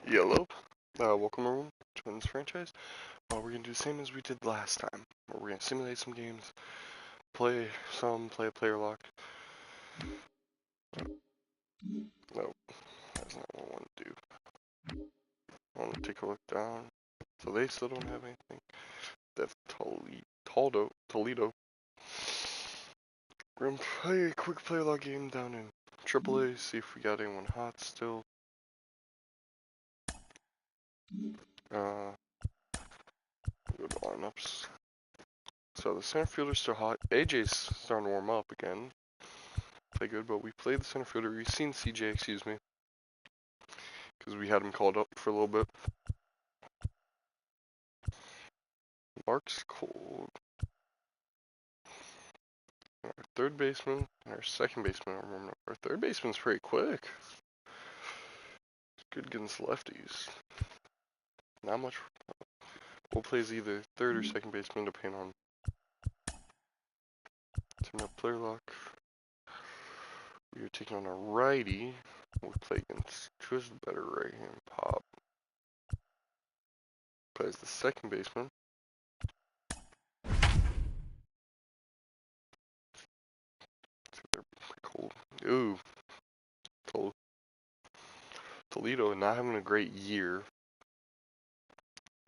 Yellow. Welcome everyone to this franchise. We're going to do the same as we did last time. We're going to simulate some games, play a player lock. No, that's not what I want to do. I want to take a look down. So they still don't have anything. Def Toledo. We're going to play a quick player lock game down in AAA, see if we got anyone hot still. Go to lineups. So the center fielder's still hot. AJ's starting to warm up again. Play good, but we played the center fielder. We've seen CJ, excuse me, because we had him called up for a little bit. Mark's cold. Our third baseman and our second baseman are warming up. Our third baseman's pretty quick. It's good against lefties. Not much. We'll play as either third or second baseman depending on turn up player lock. We are taking on a righty. We'll play against who's the better right hand pop. Plays the second baseman. They're cold. Ooh. Toledo not having a great year.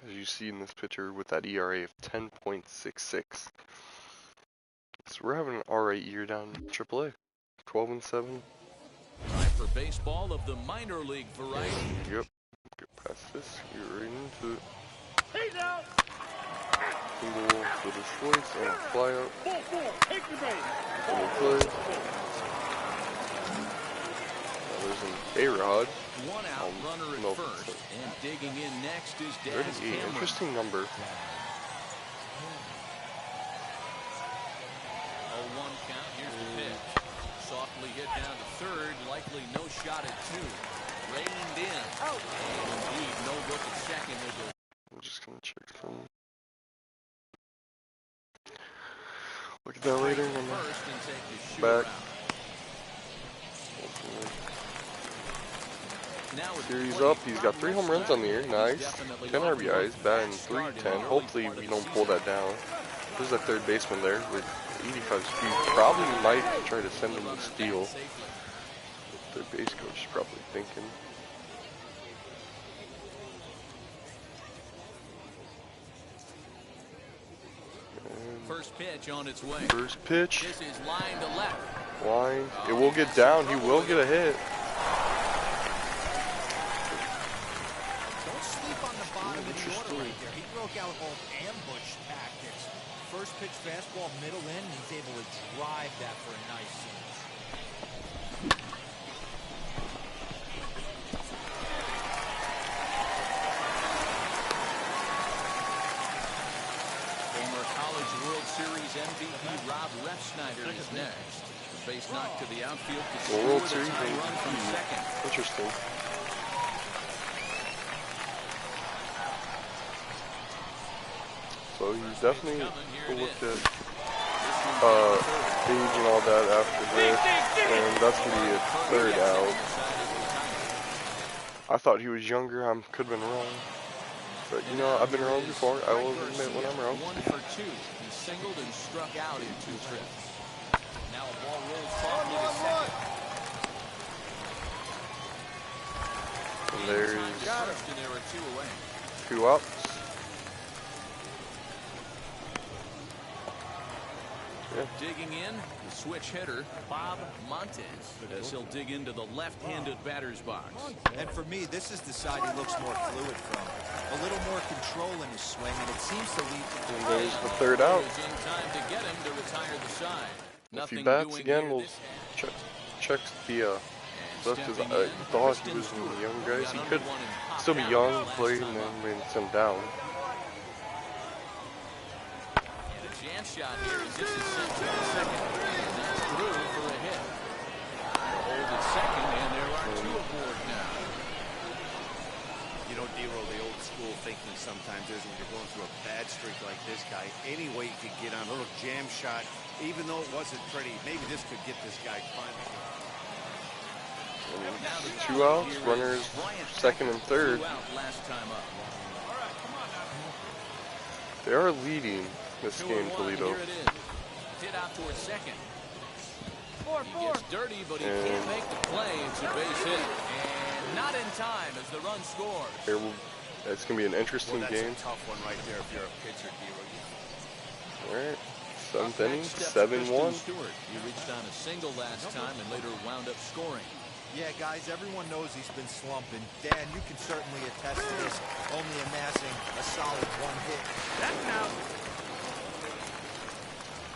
As you see in this picture with that ERA of 10.66. So we're having an alright year down in AAA. 12-7. Time for baseball of the minor league variety. Yep. Get past this. Get right into it. Single for the choice and a fly out. Double play. Now there's an A-Rod. One out, runner at first. And digging in next is Daz Cameron. Interesting number. 0-1 count. Here's the pitch. Softly hit down to third. Likely no shot at two. Reined in. And indeed, no look at second. I'm just going to check some. Look at that later. Back. Series up. He's got 3 home runs on the year. Nice. 10 RBIs. Batting .310. Hopefully we don't pull that down. There's that third baseman there with 85 speed. Probably might try to send him to steal. The base coach is probably thinking. First pitch on its way. First pitch. This is line to left. Line. It will get down. He will get a hit. Don't sleep on the bottom of the order right there. He broke out all ambush tactics. First pitch fastball, middle in, and he's able to drive that for a nice single. Former College World Series MVP Rob Refsnyder is next. The base knock to the outfield to World score Series the tying run from second. Interesting. So he's definitely looked at age and all that after this, and that's going to be a third out. I thought he was younger. I could have been wrong. But, you know, I've been wrong before. I will admit when I'm wrong. 1 for 2. He singled and struck out in 2 trips. Now a ball rolls softly to second. And there's First, and there are 2 away. 2 outs. Yeah. Digging in, the switch hitter, Bob Montez, as he'll dig into the left-handed batter's box. And for me, this is the side he looks more fluid from. A little more control in his swing, and it seems to lead. And there's the third out. In time to get him to retire the side. If he bats again, we'll check the that's because I thought he was one of the young guys. He could still be young, play, and then send him down. And a chance shot here as this is sent to the second. And that's through for a hit. Hold at second, and there are 2 aboard now. You know, D-Roll, the old school thinking sometimes is when you're going through a bad streak like this guy, any way you could get on a little jam shot, even though it wasn't pretty, maybe this could get this guy climbing. And 2 outs, runners second and third. They are leading this game, Toledo. Hit out towards second. He gets dirty, but he can't make the play. It's a base hit. And not in time as the run scores. It's going to be an interesting game. That's a tough one right there if you're a pitcher, D. Alright, 7th inning, 7-1. He reached on a single last time and later wound up scoring. Yeah, guys, everyone knows he's been slumping. Dan, you can certainly attest to this, only amassing a solid 1 hit. That's out.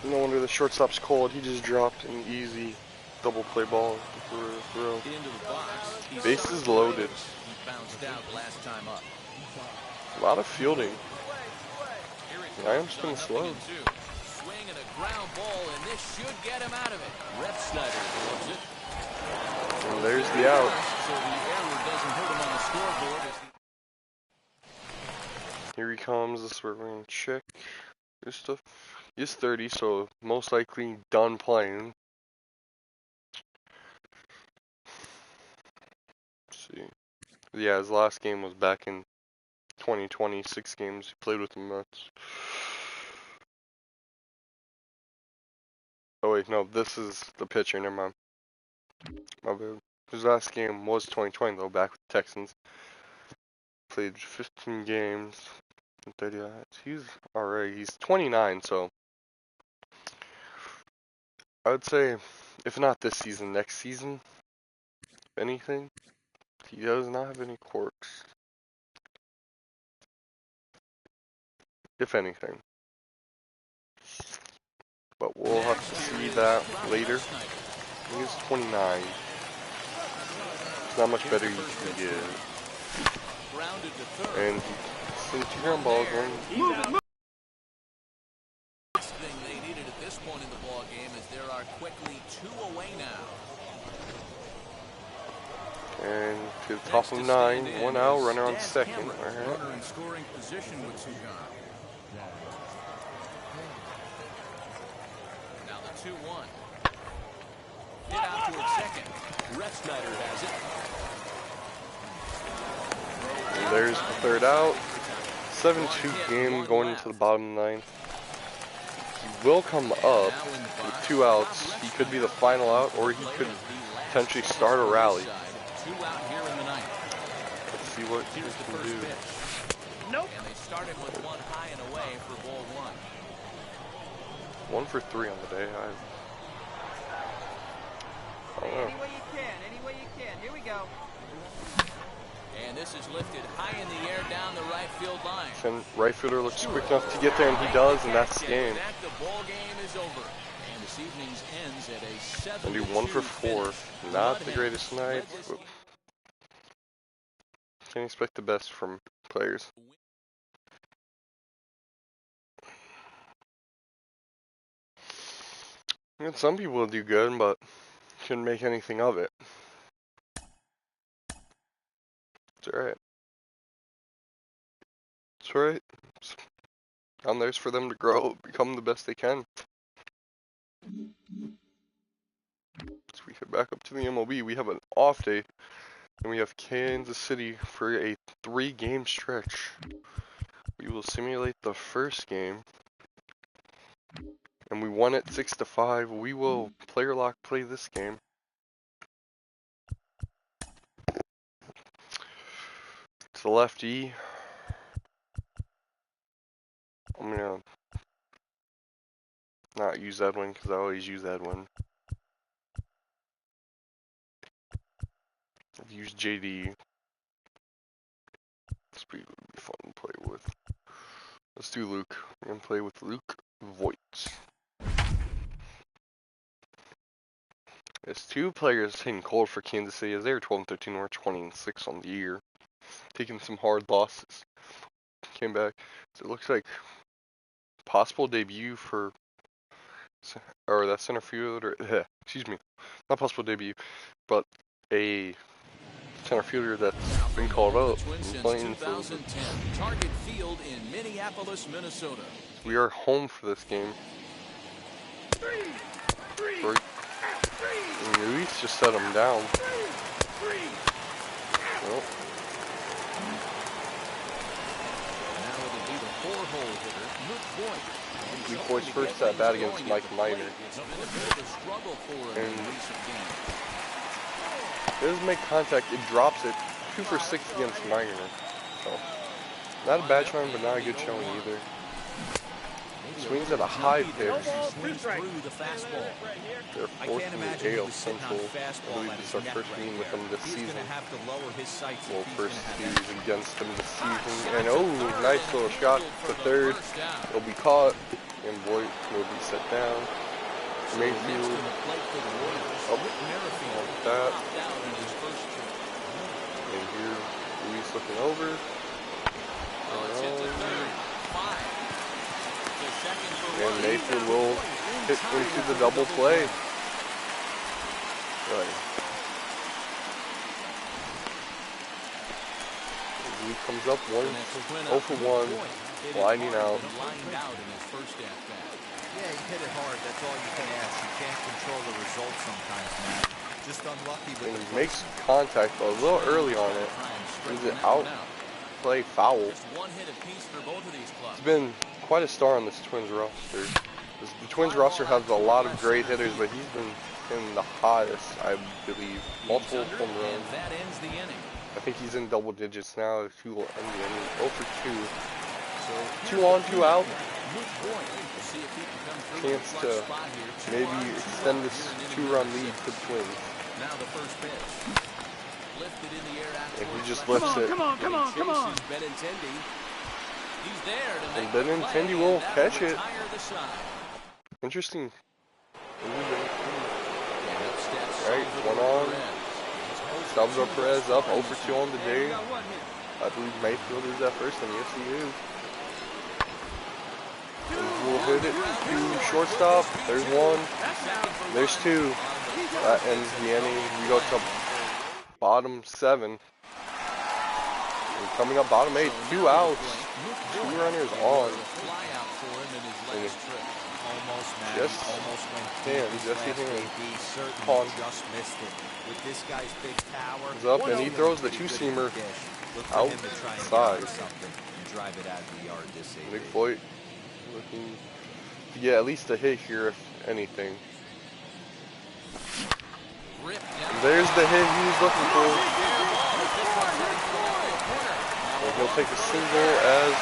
No wonder the shortstop's cold. He just dropped an easy double play ball for a throw. Into the box. Bases loaded. He bounced out last time up. A lot of fielding. I am spinning slow. Swing and a ground ball, and this should get him out of it. Rep Snyder loves it. And there's the out. So the error doesn't hurt him on the scoreboard. Here he comes. This is where we're going to check this stuff. He's 30, so most likely done playing. Let's see. Yeah, his last game was back in 2020. 6 games he played with the Mets. Oh wait, no, this is the pitcher. Never mind. My bad. His last game was 2020 though, back with the Texans. Played 15 games. 30. He's alright. He's 29, so I would say, if not this season, next season, if anything, he does not have any quirks. If anything. But we'll have to see that later. He's 29. There's not much better you can get. And since your ground ball is going. Thing they needed at this point in the ball game is there are quickly 2 away now. And to the top of 9, 1 out, runner on second. Alright. Runner in scoring position with 2 gone. Now the 2-1. Hit out towards second. Rep Snyder has it. And there's the third out. 7-2 game going into the bottom 9th. He will come up with 2 outs. He could be the final out, or he could potentially start a rally. 2 out here in the 9th. Let's see what he can do. Nope. And they started with 1 high and away for ball 1. 1 for 3 on the day. I don't know. Any way you can, any way you can. Here we go. And this is lifted high in the air down the right field line. Can right fielder looks quick enough to get there, and he does, and that's the game. The ball game is over. And this evening's ends at a 7-2 And do 1 for 4. Not the greatest night, but can expect the best from players. And some people will do good, but couldn't make anything of it. It's alright. It's alright. Down there's for them to grow, become the best they can. So we head back up to the MLB. We have an off day, and we have Kansas City for a 3-game stretch. We will simulate the first game, and we won it 6-5. We will player lock play this game. To the lefty. I'm gonna not use Edwin because I always use Edwin. I've used JD. This would be fun to play with. Let's do Luke. We're gonna play with Luke Voigt. There's 2 players hitting cold for Kansas City as they're 12-13 or 20-6 on the year. Taking some hard losses. Came back. So it looks like possible debut for, or that center fielder, excuse me, not possible debut, but a center fielder that's been called up and playing for 2010 Target Field in Minneapolis, Minnesota. We are home for this game. Luis just set him down. Well, Now it'll be the 4-hole hitter, Luke Boyd. Luke Boyd's first at bat against Mike Minor. It's been a bit of a struggle for him in recent games. It doesn't make contact, it drops it. 2 for 6 against Minor. So, not a bad showing, but not a good showing either. Swings at a high pitch. Swings through the fastball. They're I fourth can't in imagine the he AL was sitting on Central. I fastball believe at this is his our neck first right meeting with there. them this He's season. going to have to lower his sights Well, if he's first going to have series any. against them this season. And oh, nice little shot to third. It'll be caught. And Boyd will be set down. Mayfield. Oh, like that. And here, Luis looking over. And Mayfield will hit into the double play. Right. He comes up 0 for 1, lining out. Yeah, he hit it hard. That's all you can ask. You can't control the result sometimes, man. Just unlucky with And the he makes contact, but a little early on it. Is it out? Play foul. He's been quite a star on this Twins roster. The Twins roster has a lot of great hitters, but he's been in the hottest, I believe. Multiple home runs. I think he's in double digits now. If he will end the inning. 0 for 2. So 2 on, 2 out. Chance to maybe extend this 2-run lead to the Twins. Now the first pitch. Lifted in the air after. And he just lifts it. Come on. He's there to And Benintendi will catch it. Interesting. Alright, 1 on. Salvador Perez up 0 for 2 on the day. I believe Mayfield is at first, and yes he is. And he will hit it to shortstop. There's 1. There's 2. That ends the inning. We go to bottom 7. And coming up bottom 8, 2 outs. 2 runners on. And almost, man. Just Almost went Jesse Hand. He certainly Con. just missed it. With this guy's big power, He's up and he throws the 2-seamer outside. And drive it out of the yard this Nick Voigt looking to get at least a hit here, if anything. And there's the hit he was looking for. And he'll take a single as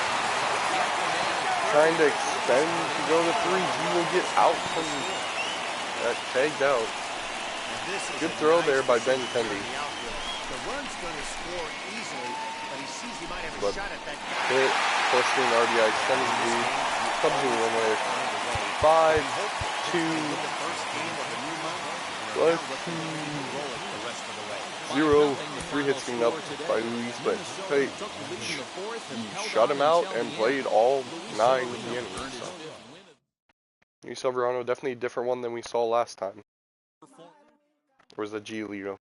trying to extend to go to 3. He will get out from that tagged out. Good throw there by Benintendi. The run's going to score easily, but he sees he might have a shot at that guy. Hit, posting RBI, extending the lead. Cubs in 1 way. 5, 2, 0. 3 hits cleaned up by Luis, but hey, he shut him out and played all 9 in the inning. So. Luis Severino, definitely a different one than we saw last time. Or was that Giolito?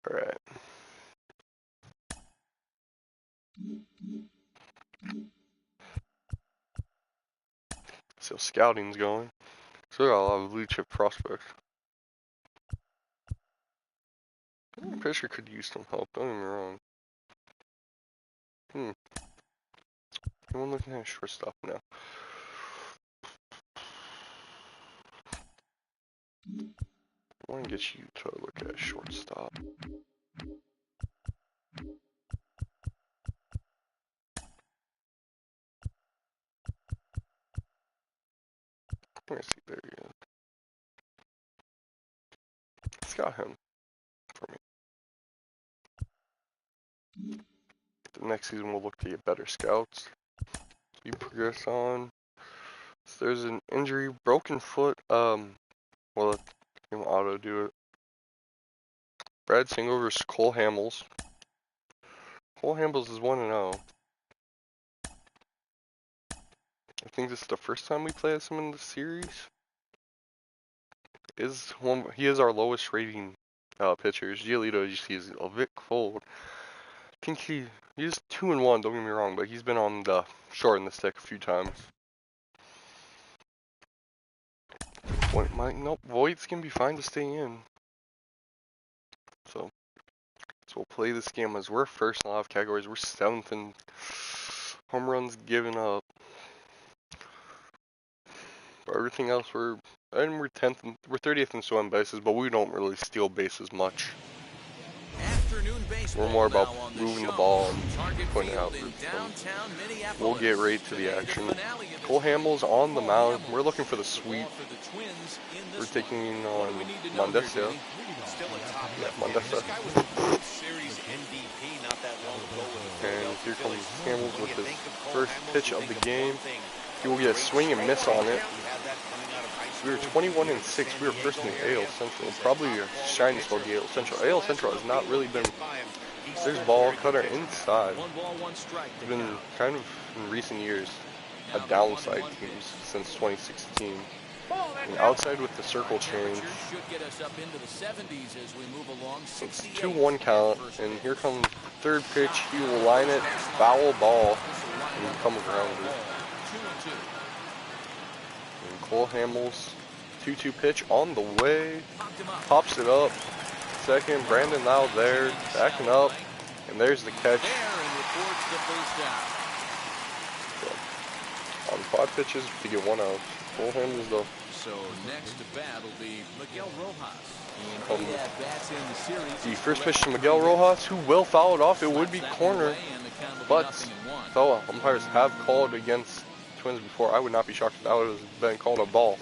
Alright. So scouting's going. Still got a lot of blue chip prospects. Pitcher could use some help, don't get me wrong. Anyone looking at shortstop now? I want to get you to look at shortstop. Let me see, there he is. It's got him for me. The next season we'll look to get better scouts. You progress on. So there's an injury, broken foot. Well, let him auto do it. Brad Single versus Cole Hamels. Cole Hamels is 1-0. I think this is the first time we play as him in the series. He is our lowest rating pitchers. Giolito is a bit cold. I think he's 2-1. Don't get me wrong, but he's been on the short and the stick a few times. Nope, Voigt's gonna be fine to stay in. So we'll play this game as we're first in a lot of categories. We're 7th in home runs given up. But everything else we're 10th and we're 30th in stolen bases, but we don't really steal bases much. We're more about moving the ball and putting it out there. We'll get right to the action. Cole Hamels on the mound. We're looking for the sweep. We're taking on Mondesa. Yeah, Mondesa. And here comes Hamels with his first pitch of the game. He will get a swing and miss on it. We were 21-6. We were first in the AL Central. Probably a shiny spot in the AL Central. AL Central has not really been. There's ball cutter inside. It's been kind of in recent years a downside teams since 2016. And outside with the circle change. It's 2-1 count, and here comes the third pitch. He will line it, foul ball, and he comes around it. And Cole Hamels, 2-2 pitch on the way, pops it up. Second, Brandon Lau there, backing up, and there's the catch. So, on 5 pitches to get 1 out. Cole Hamels though. So next to bat will be Miguel Rojas. The first pitch to Miguel Rojas, who will foul it off. It would be corner, but though umpires have called against Twins before, I would not be shocked if that would have been called a ball.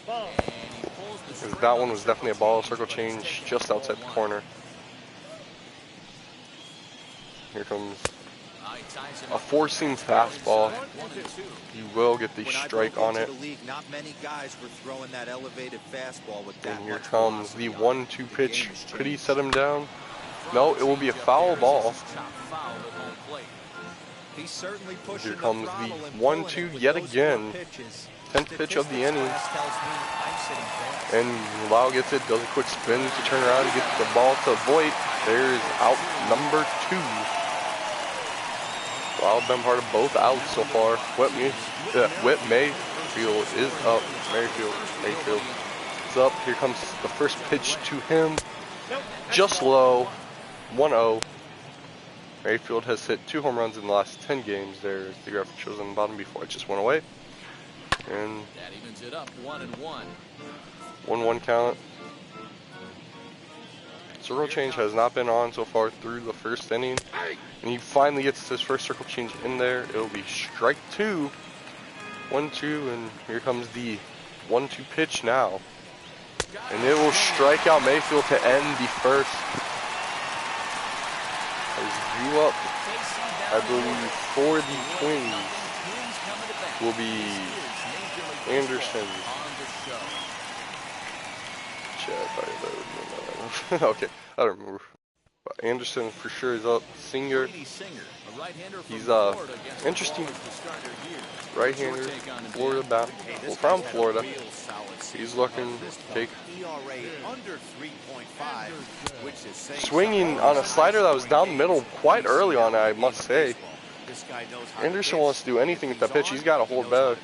Because that one was definitely a ball. Circle change just outside the corner. Here comes a four-seam fastball. You will get the strike on it. And here comes the 1-2 pitch. Could he set him down? No, it will be a foul ball. Here comes the 1-2 yet again. 10th pitch of the inning. And Lau gets it, does a quick spin to turn around and get the ball to Voigt. There's out number 2. Lau been part of both outs so far. Whit Mayfield is up. Mayfield is up. Here comes the first pitch to him. Just low. 1-0. Mayfield has hit 2 home runs in the last 10 games. There's the graphic shows on the bottom before it just went away. And that evens it up, 1-1. 1-1 count. Circle change has not been on so far through the first inning. And he finally gets his first circle change in there. It'll be strike 2. 1-2, and here comes the 1-2 pitch now. And it will strike out Mayfield to end the first. As due up, I believe, for the Twins will be Anderson. Okay, I don't remember. But Anderson for sure is up. Singer. He's interesting right-hander, Florida bat. Well, from Florida. He's looking to take. Swinging on a slider that was down the middle quite early on, I must say. Anderson wants to do anything with that pitch. He's got to hold back.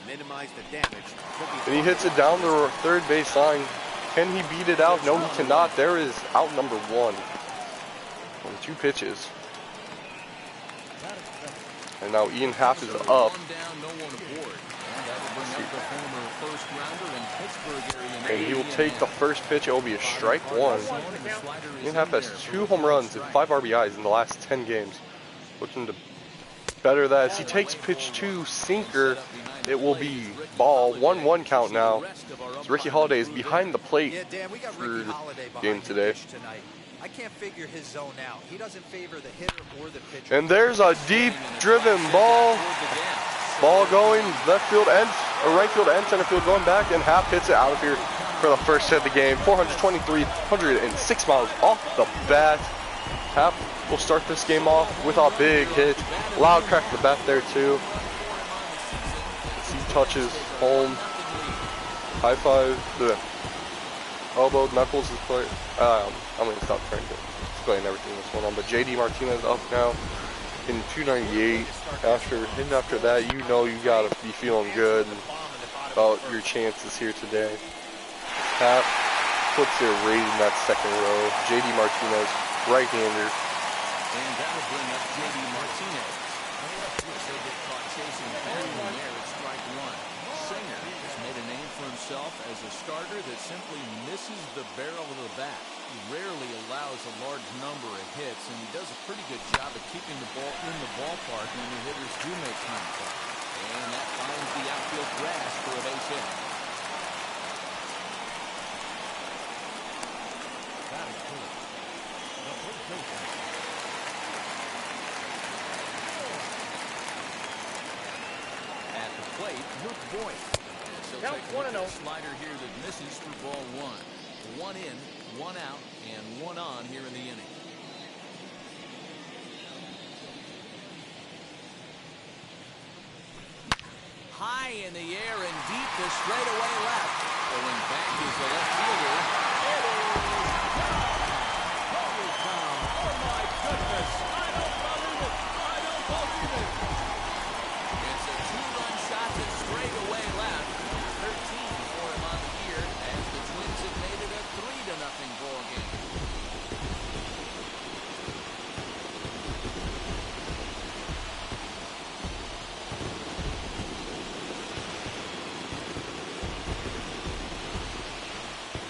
And he hits it down the third base line. Can he beat it out? No, he cannot. There is out number 1 on 2 pitches. And now Ian Happ is up. And he will take the first pitch. It will be a strike 1. Ian Happ has 2 home runs and 5 RBIs in the last 10 games. Looking to better that. As he takes pitch 2, sinker. It will be ball. 1-1 count now. So Ricky Holiday is behind the plate for the game today. I can't figure his zone out. He doesn't favor the hitter or the pitcher. And there's a deep driven ball. Ball going left field and right field and center field going back, and Happ hits it out of here for the first hit of the game. 423, 106 miles off the bat. Happ will start this game off with a big hit. Loud crack the bat there too. As he touches home. High five. Elbow, knuckles is playing. I'm going to stop trying to explain everything that's going on. But JD Martinez up now in 298. After that, you know you got to be feeling good. And about your chances here today. Pat puts it right in that second row. J.D. Martinez, right-hander. And that'll bring up J.D. Martinez. He'll get caught chasing back in there at strike one. Singer has made a name for himself as a starter that simply misses the barrel of the bat. He rarely allows a large number of hits, and he does a pretty good job of keeping the ball in the ballpark when the hitters do make contact. And that finds the outfield grass for a base hit. At the plate, Luke Boyd. Count 1-0. Slider here that misses for ball one. One in, one out, and one on here in the inning. High in the air and deep to straightaway left. Going back is the left fielder. It is gone. Holy cow. Oh my goodness. I don't believe it. I don't believe it. It's a two-run shot to straightaway left. 13 for him on the year as the Twins have made it a 3-0 ball game.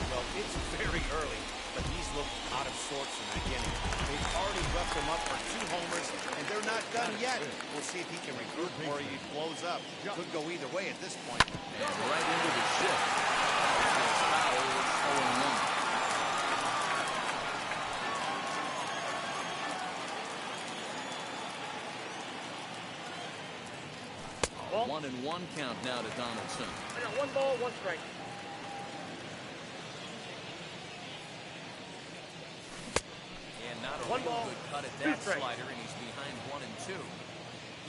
Well, it's very early, but he's looked out of sorts in that inning. They've already roughed him up for 2 homers, and they're not done yet. We'll see if he can regroup or he blows up. Could go either way at this point. And right into the shift. That's foul with 0-1. 1-1 count now to Donaldson. I got 1 ball, 1 strike. And not a One real ball, good cut at 2 that strikes. slider, and he's behind 1 and 2.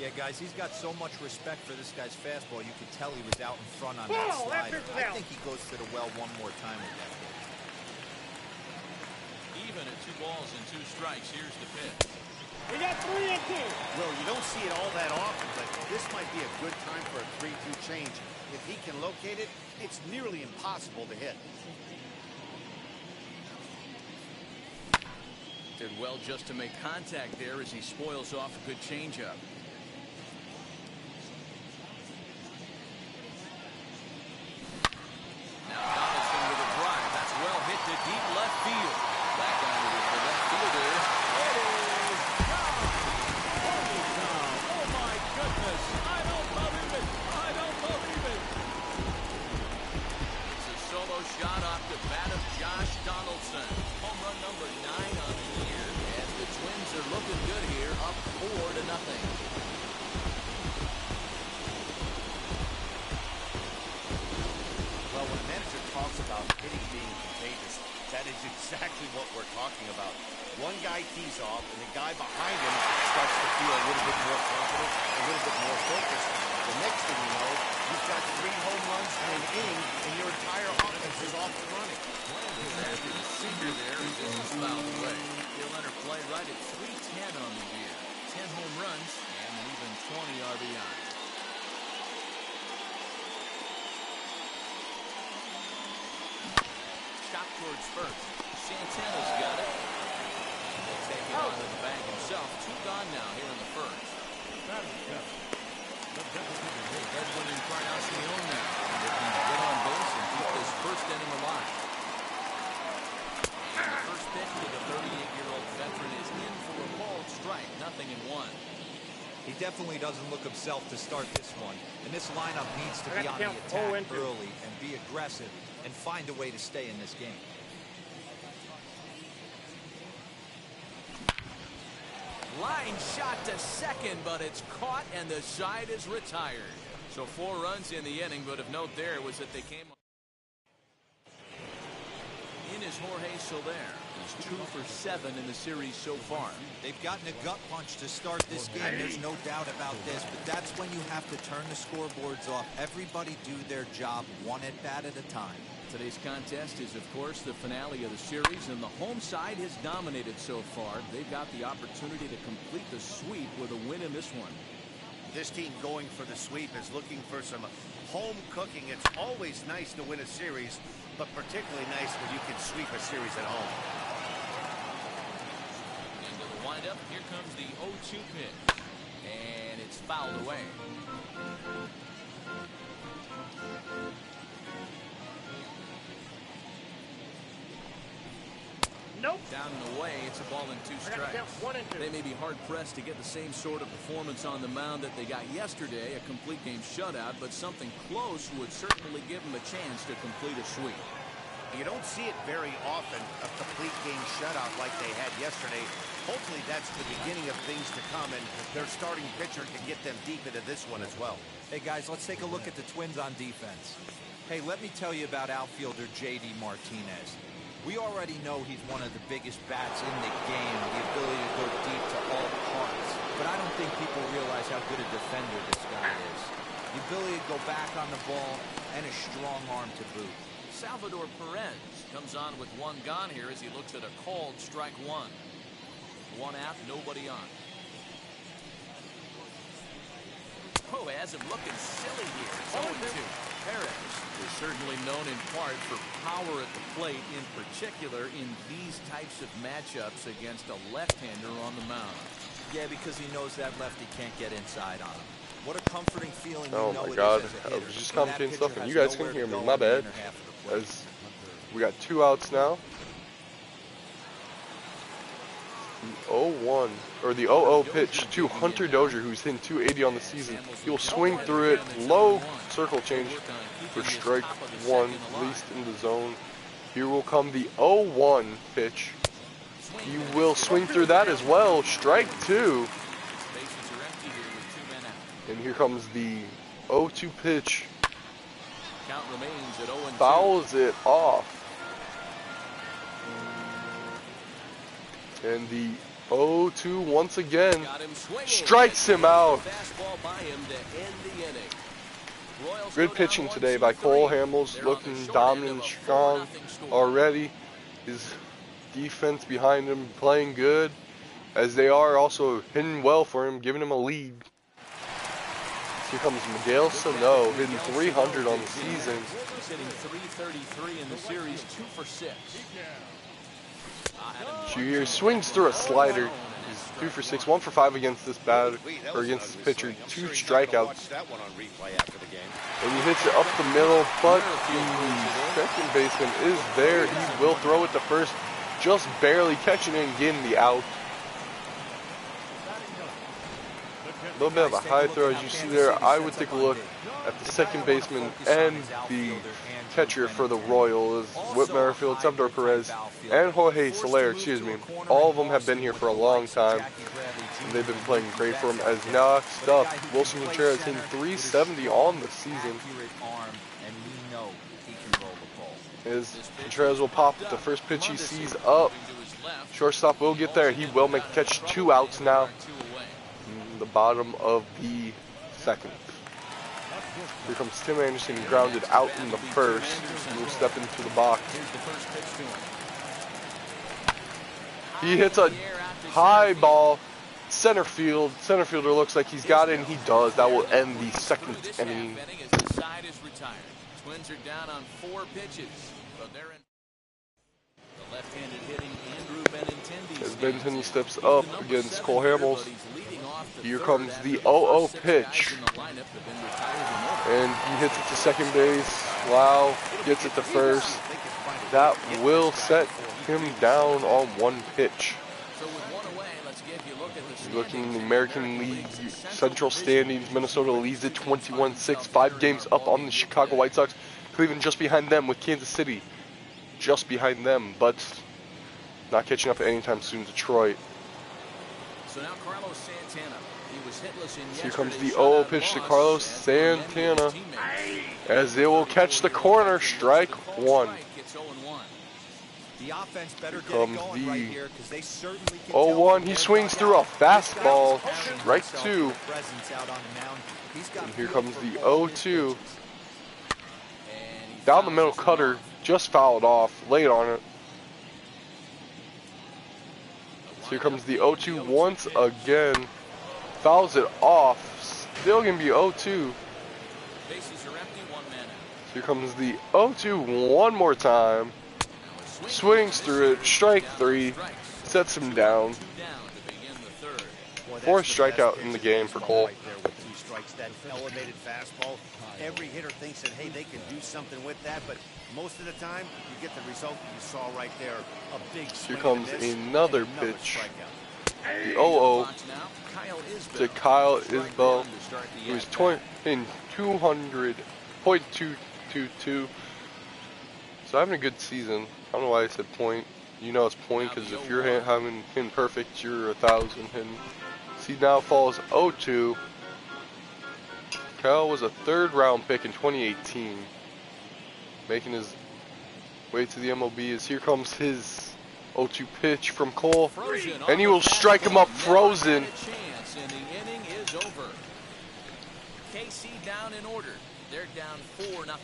Yeah, guys, he's got so much respect for this guy's fastball. You could tell he was out in front on that Ball, that slider. pitch is I out. think he goes to the well one more time with that. Even at 2 balls and 2 strikes, here's the pitch. We got 3 and 2. Well, you don't see it all that often, but this might be a good time for a 3-2 change. If he can locate it, it's nearly impossible to hit. Did well just to make contact there as he spoils off a good changeup. Now Donaldson with a drive. That's well hit to deep left field. Back on it is the left fielder. It is gone. Holy cow. Oh my goodness. I don't believe it. I don't believe it. It's a solo shot off the bat of Josh Donaldson. Home run number 9 on the year. And the Twins are looking good here, up 4-0. Well, when a manager talks about hitting being contagious, that is exactly what we're talking about. One guy tees off, and the guy behind him starts to feel a little bit more confident, a little bit more focused. The next thing you know, you've got 3 home runs in an inning, and your entire offense is off and running. After the Singer there, and this is fouled away. He'll enter play right at 310 on the year. 10 home runs and an even 20 RBIs. Shot towards first. Santana's got it. And he'll take it onto the bag himself. 2 gone now here in the first. Edwin Encarnacion now looking to get on base and keep this first inning alive. And the first pitch to the 38-year-old veteran is in for a ball strike. 0-1. He definitely doesn't look himself to start this one. And this lineup needs to be on the Count attack 0-2. early and be aggressive and find a way to stay in this game. Line shot to second, but it's caught and the side is retired. So 4 runs in the inning, but of note there was that they came in is Jorge Soler. He's 2 for 7 in the series so far. They've gotten a gut punch to start this game. There's no doubt about this, but that's when you have to turn the scoreboards off. Everybody do their job 1 at bat at a time. Today's contest is, of course, the finale of the series, and the home side has dominated so far. They've got the opportunity to complete the sweep with a win in this one. This team going for the sweep is looking for some home cooking. It's always nice to win a series, but particularly nice when you can sweep a series at home. Into the windup, here comes the 0-2 pitch. And it's fouled away. Nope. Down and away, it's a ball and 2 I got to count strikes. 1 and 2. They may be hard-pressed to get the same sort of performance on the mound that they got yesterday, a complete game shutout, but something close would certainly give them a chance to complete a sweep. You don't see it very often, a complete game shutout like they had yesterday. Hopefully that's the beginning of things to come, and their starting pitcher can get them deep into this one as well. Hey, guys, let's take a look at the Twins on defense. Hey, let me tell you about outfielder J.D. Martinez. We already know he's one of the biggest bats in the game, with the ability to go deep to all parts. But I don't think people realize how good a defender this guy is. The ability to go back on the ball and a strong arm to boot. Salvador Perez comes on with 1 gone here as he looks at a called strike 1. 1 out, nobody on. Oh, has him looking silly here. It's 0-2. Perez is certainly known in part for power at the plate, in particular in these types of matchups against a left-hander on the mound. Yeah, because he knows that lefty can't get inside on him. What a comforting feeling. Oh my God, I was just commentating stuff and you guys can hear me. My bad. As we got 2 outs now. The 0-1 or the 0-0 pitch to Hunter Dozier, who's hitting 280 on the season. He'll swing through it, low circle change for strike 1, least in the zone. Here will come the 0-1 pitch. He will swing through that as well. Strike 2. And here comes the 0-2 pitch. Count remains at 0-2. Fouls it off. And the 0-2 once again strikes him out. Good pitching today by Cole Hamels, looking dominant and strong already. His defense behind him playing good, as they are also hitting well for him, giving him a lead. Here comes Miguel Sano, hitting 300 on the season. Hitting 333 in the series, 2 for 6. She swings through a slider. He's 2 for 6, 1 for 5 against this batter, or against this pitcher. 2 strikeouts. And he hits it up the middle, but the second baseman is there. He will throw it to first, just barely catching it and getting the out. A little bit of a high throw, as you see there. I would take a look at the second baseman and the catcher for the Royals, Whit Merrifield, Salvador Perez, and Jorge Soler, excuse me. All of them have been here for a long time, and they've been playing great for him. As next up, Wilson Contreras hitting 370 on the season. As Contreras will pop the first pitch he sees up. Shortstop will get there. He will make a catch. 2 outs now. The bottom of the second. Here comes Tim Anderson, grounded out in the first. He'll step into the box. He hits a high ball, center field. Center fielder looks like he's got it, and he does. That will end the second inning. Twins are down on 4 pitches, but they're in. The left-handed hitting Andrew Benintendi. As Benintendi steps up against Cole Hamels. Here comes the 0-0 pitch. And he hits it to second base. Wow, gets it to first. That will set him down on 1 pitch. Looking in the American League Central standings, Minnesota leads at 21-6, 5 games up on the Chicago White Sox. Cleveland just behind them, with Kansas City just behind them, but not catching up anytime soon. Detroit. So now Carlos Santana. He was hitless in Here comes the 0-0 pitch to Carlos Santana, as they will catch the corner. Strike 1. The offense better Here comes get it going the right here, 'cause they certainly can 0-1. tell He swings through a fastball. Strike 2. And here comes the 0-2. Down the middle cutter, just fouled off, late on it. So here comes the 0-2 once again. Fouls it off. Still gonna be 0-2. Bases are empty, one man out. Here comes the 0-2 one more time. Swings through it, strike 3, sets him down. Fourth strikeout in the game for Cole. Right there with 2 strikes, that elevated fastball. Every hitter thinks that, hey, they can do something with that, but most of the time, you get the result that you saw right there. A big swing. Here comes and a miss, another and another pitch. strikeout. The 0-0 to Kyle Isbell, who's in 200.222. So having a good season. I don't know why I said point. You know it's point because if you're having hitting perfect, you're 1,000 hitting. See, now falls 0-2. Kyle was a 3rd round pick in 2018, making his way to the MLB. As here comes his 0-2 pitch from Cole, and he will strike him up frozen. And the inning is over. KC down in order. They're down 4-0.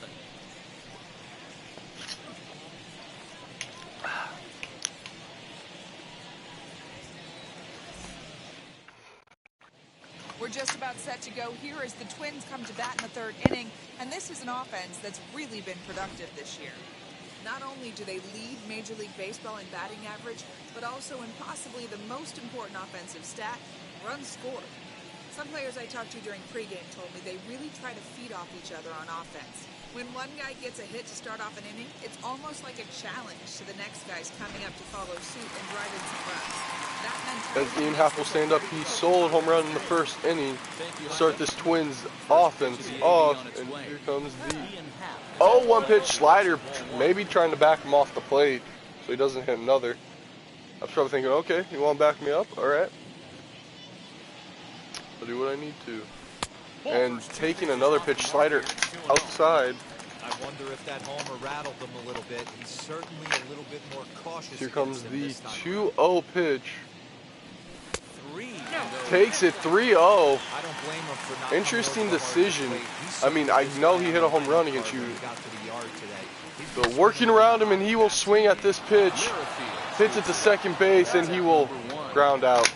We're just about set to go here as the Twins come to bat in the 3rd inning, and this is an offense that's really been productive this year. Not only do they lead Major League Baseball in batting average, but also in possibly the most important offensive stat, runs scored. Some players I talked to during pregame told me they really try to feed off each other on offense. When one guy gets a hit to start off an inning, it's almost like a challenge to the next guys coming up to follow suit and drive in some runs. As Ian Happ will stand up, he sold home run in the 1st inning to start this Twins offense off, and here comes the 0-1 pitch slider, maybe trying to back him off the plate so he doesn't hit another. I was probably thinking, okay, you want to back me up? Alright. I'll do what I need to. And taking another pitch slider outside. I wonder if that homer rattled him a little bit. He's certainly a little bit more cautious. Here comes the 2-0 pitch. Takes it 3-0. Interesting decision. I mean, I know he hit a home run against you. So working around him, and he will swing at this pitch. Hits it to second base, and he will ground out.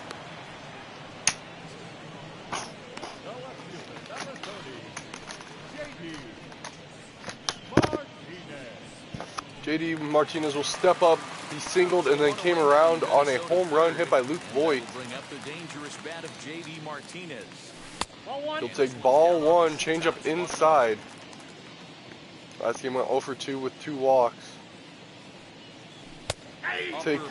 JD Martinez will step up. He singled and then came around on a home run hit by Luke Voigt. He'll take ball 1, change up inside. Last game went 0 for 2 with 2 walks. Take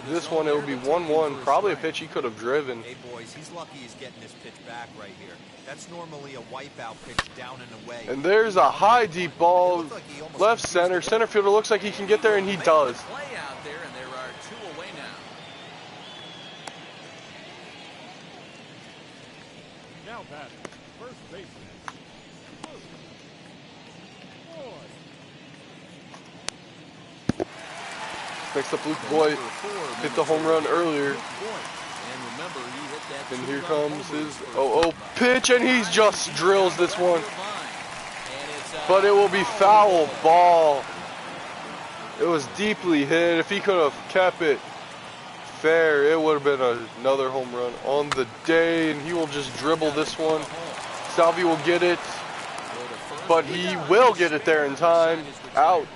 this one, it will be 1-1. Probably a pitch he could have driven. Hey boys, he's lucky he's getting this pitch back right here. That's normally a wipeout pitch down and away. And there's a high deep ball, left center. Center fielder looks like he can get there, and he does. Now batting, first baseman. Next up, Luke Voigt hit the home run earlier. And here comes his 0-0 pitch, and he just drills this one. But it will be foul ball. It was deeply hit. If he could have kept it fair, it would have been another home run on the day, and he will just dribble this one. Salvi will get it, but he will get it there in time. Out.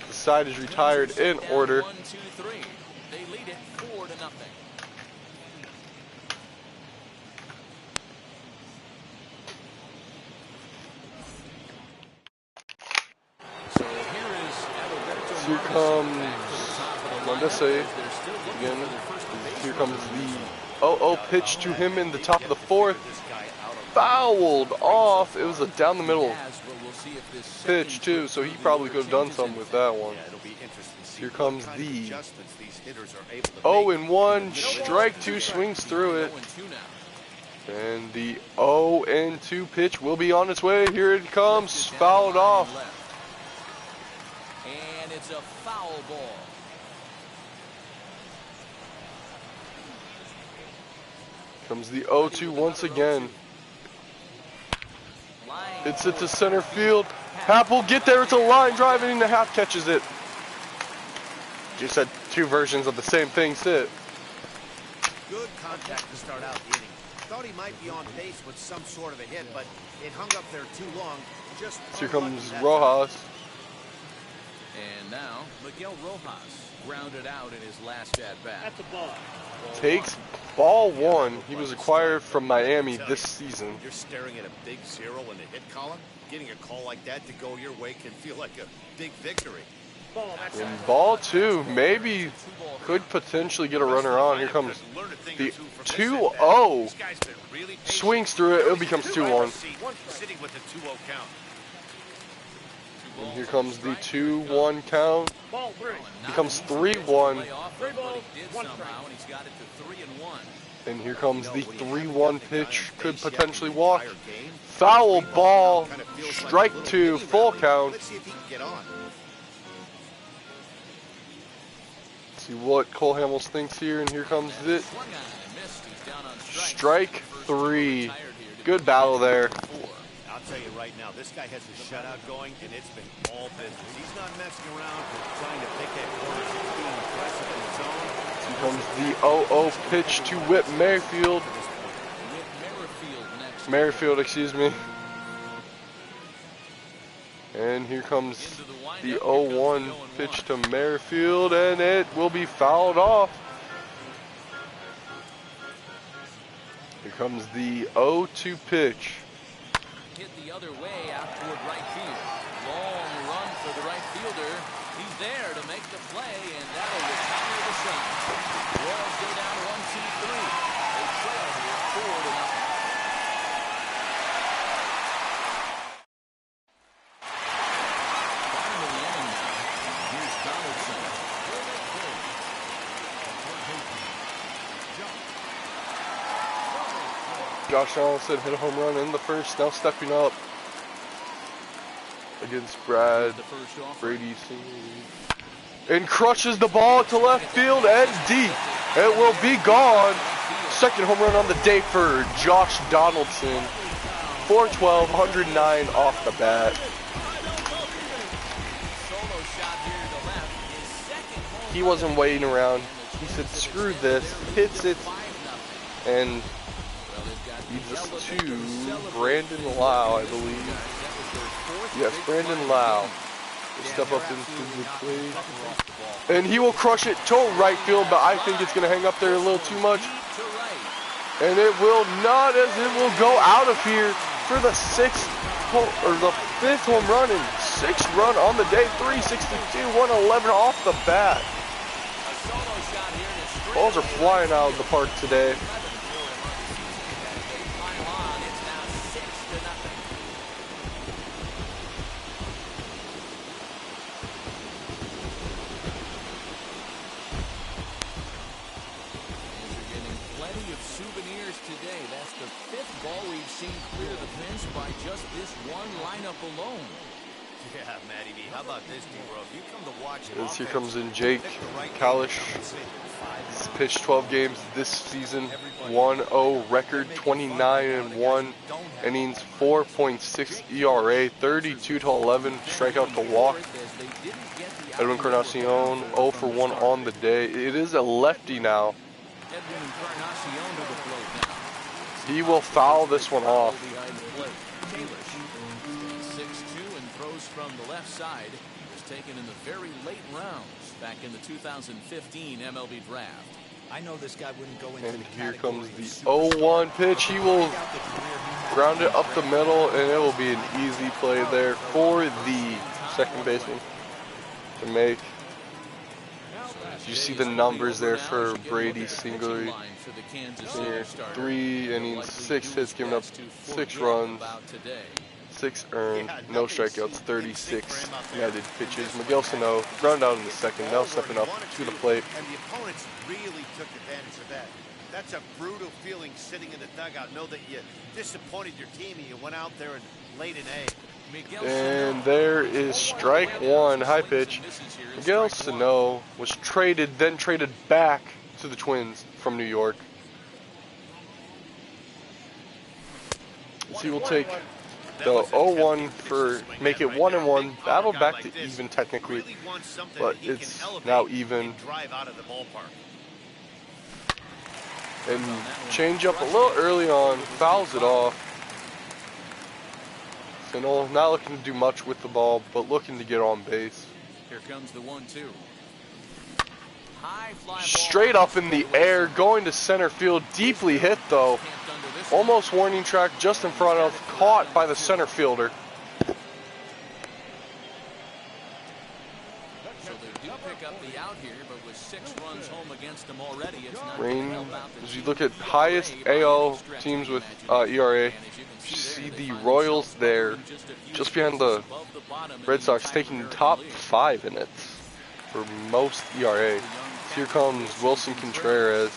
The side is retired in order. They lead it 4-0. Here comes Mondesi again. Here comes the 0-0 pitch to him in the top of the 4th. Fouled off. It was a down the middle pitch too, so he probably could have done something with that one. Here comes the 0-1, strike 2, swings through it. And the 0-2 pitch will be on its way. Here it comes, fouled off. And it's a foul ball. Comes the 0-2 once again. It's it to center field. Happ will get there. It's a line drive, and the Happ catches it. Just had 2 versions of the same thing, sit. Good contact to start out the inning. Thought he might be on pace with some sort of a hit, but it hung up there too long. Just Here comes that Rojas. And now, Miguel Rojas grounded out in his last at-bat. That's a ball. Takes ball one. He was acquired from Miami this season. You're staring at a big 0 in the hit column. Getting a call like that to go your way can feel like a big victory. Ball. That's And ball two, maybe could potentially get a runner on. Here comes the 2-0. Swings through it. It becomes 2-1. Sitting with the 2-0 count. And here comes the 2-1 count. ball 3. Becomes 3-1. 3 balls, 1 strike. And here comes the 3-1 pitch. Could potentially walk. Foul ball. Strike 2. Full count. Let's see if he can get on. See what Cole Hamels thinks here. And here comes it. Strike 3. Good battle there. I'll tell you right now, this guy has a shutout going, and it's been all business. He's not messing around trying to pick at corners. He's being aggressive in the zone. Here comes the 0-0 pitch to Whit Merrifield. Merrifield, excuse me. And here comes the 0-1 pitch to Merrifield, and it will be fouled off. Here comes the 0-2 pitch. Hit the other way out toward right field. Long run for the right fielder. He's there to make the play, and that'll retire the shot. Royals go down 1-2-3. They trail here 4-0. Bottom of the inning now. Here's Donaldson. Josh Donaldson hit a home run in the first, now stepping up against Brady and crushes the ball to left field and deep. It will be gone. Second home run on the day for Josh Donaldson. 412, 109 off the bat. He wasn't waiting around. He said, screw this, hits it, and leads us to Brandon Lau, I believe. Yes, Brandon Lau will step up into the plate. And he will crush it to right field, but I think it's going to hang up there a little too much. And it will not, as it will go out of here for the fifth home run and 6th run on the day. 362, 111 off the bat. Balls are flying out of the park today. Alone. Yeah, Matty B. How about this, D-Bro? If you come to watch it, Here comes in Jake Kalish. He's pitched 12 games this season. 1-0 record, 29-1 innings, 4.6 ERA, 32-11 strikeout to walk. Edwin Encarnacion 0 for 1 on the day. It is a lefty now. He will foul this one off. From the left side, was taken in the very late rounds back in the 2015 MLB draft. I know this guy wouldn't go into and here comes the 0-1 pitch. He will ground it up the middle, and it will be an easy play there for the second baseman to make. You see the numbers there for Brady Singlery. Here, 3 innings, 6 hits, giving up 6 runs. 6 earned, no strikeouts, 36 netted pitches. Miguel Sano ground out in the second, now stepping up to the plate. And the opponents really took advantage of that. That's a brutal feeling sitting in the dugout. Know that you disappointed your team and you went out there and laid an egg. And there is strike 1, high pitch. Miguel Sano was traded, then traded back to the Twins from New York. He will take the 0-1 for make it 1-1. Battle back to even technically, but it's now even. And change up a little early on, fouls it off. So no, not looking to do much with the ball, but looking to get on base. Here comes the 1-2. Straight up in the air, going to center field, deeply hit though. Almost warning track just in front of, caught by the center fielder. So they do pick up the out here, but with 6 runs home against them already, it's not Rain, as you look at highest AL teams with ERA, you see the Royals there, just behind the Red Sox, taking top 5 in it for most ERA. Here comes Wilson Contreras.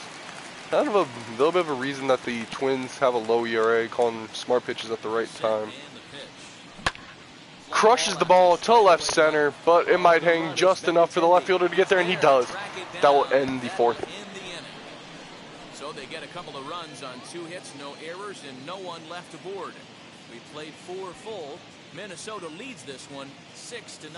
Kind of a little bit of a reason that the Twins have a low ERA, calling smart pitches at the right time. Crushes the ball to left center, but it might hang just enough for the left fielder to get there, and he does. That will end the 4th. So they get a couple of runs on 2 hits, no errors, and no one left aboard. We played 4 full. Minnesota leads this one 6-0.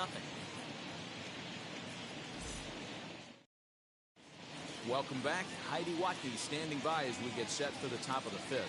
Welcome back. Heidi Watke standing by as we get set for the top of the 5th.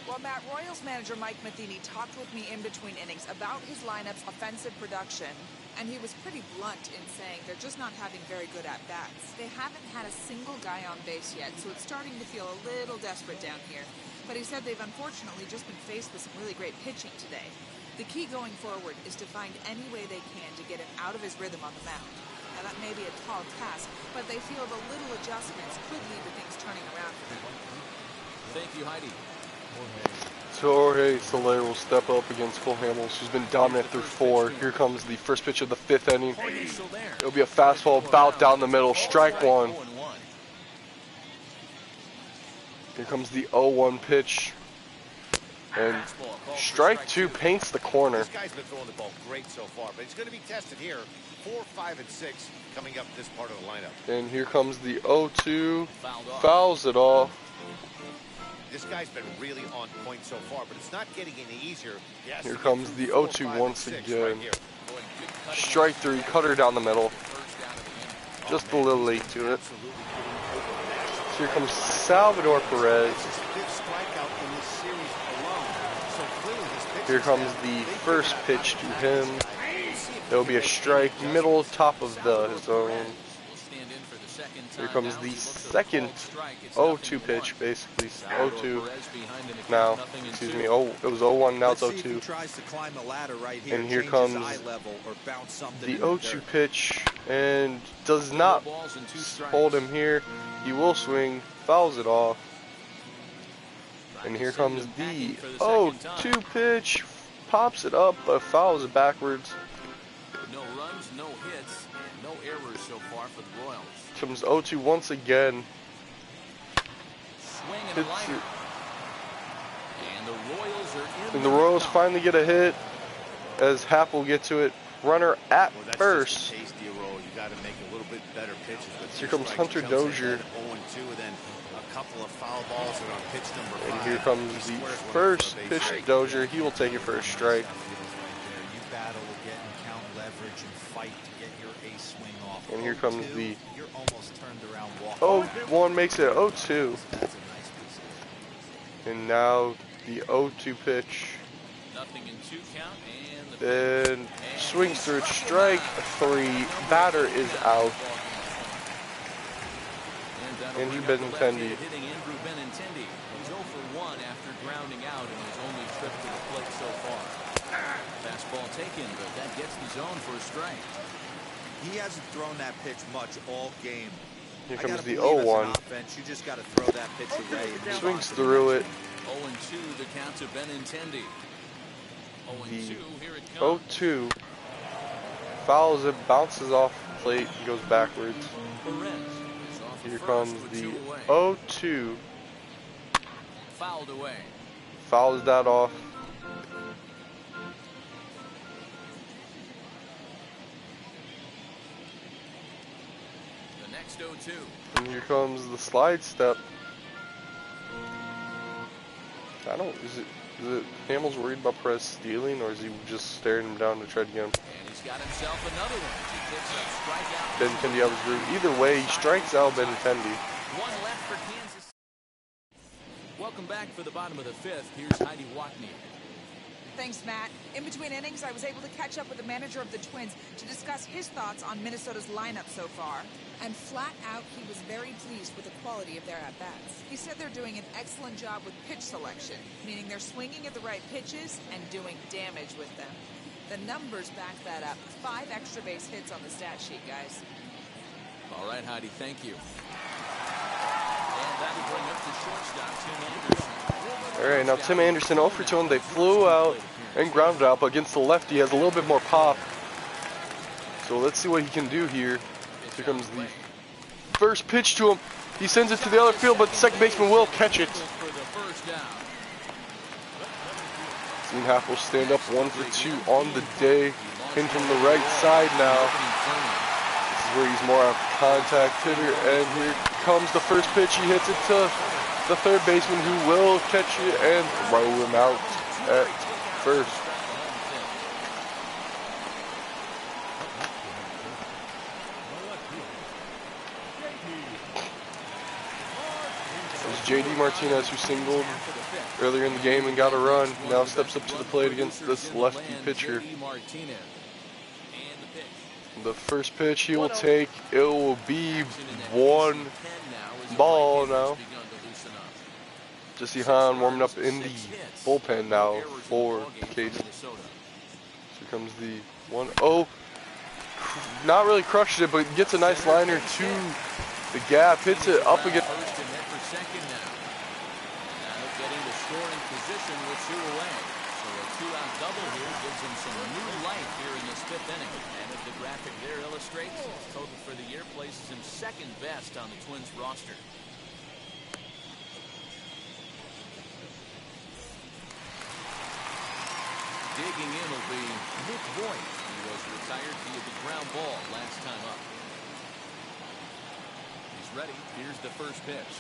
Well, Matt, Royals manager Mike Matheny talked with me in between innings about his lineup's offensive production, and he was pretty blunt in saying they're just not having very good at-bats. They haven't had a single guy on base yet, so it's starting to feel a little desperate down here. But he said they've unfortunately just been faced with some really great pitching today. The key going forward is to find any way they can to get him out of his rhythm on the mound. Now, that may be a tall task, but they feel the little adjustments could lead to things turning around for them. Thank you, Heidi. So Jorge Soler will step up against Cole Hamels, who's been dominant through 4. Here comes the first pitch of the 5th inning. It'll be a fastball about down the middle, strike 1. Here comes the 0-1 pitch. And strike 2 paints the corner. This guy's been throwing the ball great so far, but he's going to be tested here. 4, 5, and 6 coming up this part of the lineup. And here comes the 0-2, fouls it off. This guy's been really on point so far, but it's not getting any easier. Here comes the 0-2 once again. Strike 3, cutter down the middle. Just a little late to it. So here comes Salvador Perez. Here comes the first pitch to him. It'll be a strike, middle, top of the zone. Here comes the second 0-2 pitch, basically 0-2 now. Excuse me. Oh, it was 0-1. Now it's 0-2. And here comes the 0-2 pitch, and does not hold him here. He will swing, fouls it off. And here comes the 0-2 pitch, pops it up, but fouls it backwards. No runs, no hits, no errors so far for the Royals. Comes 0-2 once again. Hits it. And the Royals finally get a hit as Happ will get to it. Runner at first. Here comes Hunter Dozier. And here comes the first pitch to Dozier. He will take it for a strike. And here comes the 0-1, makes it 0-2. And now the 0-2 pitch. And swings through it, strike 3. Batter is out. Andrew Benintendi. He's 0 for 1 after grounding out in his only trip to the plate so far. Fastball taken, but that gets the zone for a strike. He hasn't thrown that pitch much all game. Here comes the 0-1. You just got to throw that pitch away. Swings through it. 0-2 the count to Benintendi. 0-2, here it comes. 0-2. Fouls it, bounces off the plate, goes backwards. Here comes the 0-2. Fouled away. Fouls that off. The next 0-2. And here comes the slide step. Is it Hamels worried about Perez stealing, or is he just staring him down to try to get him? And he's got himself another one. He picks up strikeout. Benintendi out his route. Either way, he strikes out Benintendi. One left for Kansas. Welcome back for the bottom of the fifth. Here's Heidi Watney. Thanks, Matt. In between innings, I was able to catch up with the manager of the Twins to discuss his thoughts on Minnesota's lineup so far. And flat out, he was very pleased with the quality of their at-bats. He said they're doing an excellent job with pitch selection, meaning they're swinging at the right pitches and doing damage with them. The numbers back that up. 5 extra base hits on the stat sheet, guys. All right, Heidi, thank you. And that will bring up the shortstop, Tim Anderson. All right, now Tim Anderson 0 for 2. They flew out and grounded out, but against the lefty, he has a little bit more pop. So let's see what he can do here. Here comes the first pitch to him. He sends it to the other field, but the second baseman will catch it. Team Half will stand up 1 for 2 on the day. In from the right side now. This is where he's more of a contact hitter. And here comes the first pitch. He hits it to the third baseman, who will catch it and throw him out at first. It was J.D. Martinez who singled earlier in the game and got a run. Now steps up to the plate against this lefty pitcher. The first pitch he will take, it will be 1 ball now. Jesse Hahn warming up in the bullpen now for Case. Here comes the 1-0. Not really crushes it, but gets a nice liner to the gap. Hits it up again. Getting the scoring position with 2 away. So a 2-out double here gives him some new life here in this 5th inning. And as the graphic there illustrates, his total for the year places him 2nd best on the Twins roster. Digging in will be Luke Voigt. He was retired via the ground ball last time up. He's ready. Here's the first pitch.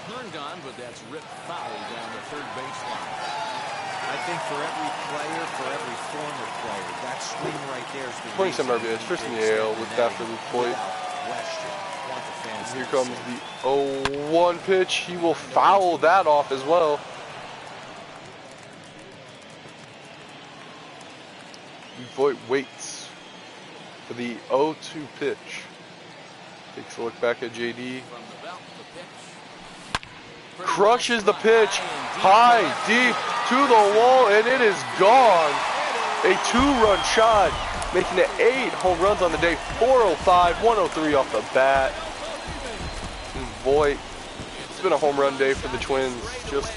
Turned on, but that's ripped foul down the third baseline. I think for every player, for every former player, that swing right there is the 27 RBIs, first in the AL with that for Luke Voigt. Here comes the 0-1 pitch. He will foul that off as well. Voigt waits for the 0-2 pitch. Takes a look back at JD. Crushes the pitch high, deep to the wall, and it is gone. A 2-run shot, making it 8 home runs on the day. 405, 103 off the bat. And Voigt, it's been a home run day for the Twins. Just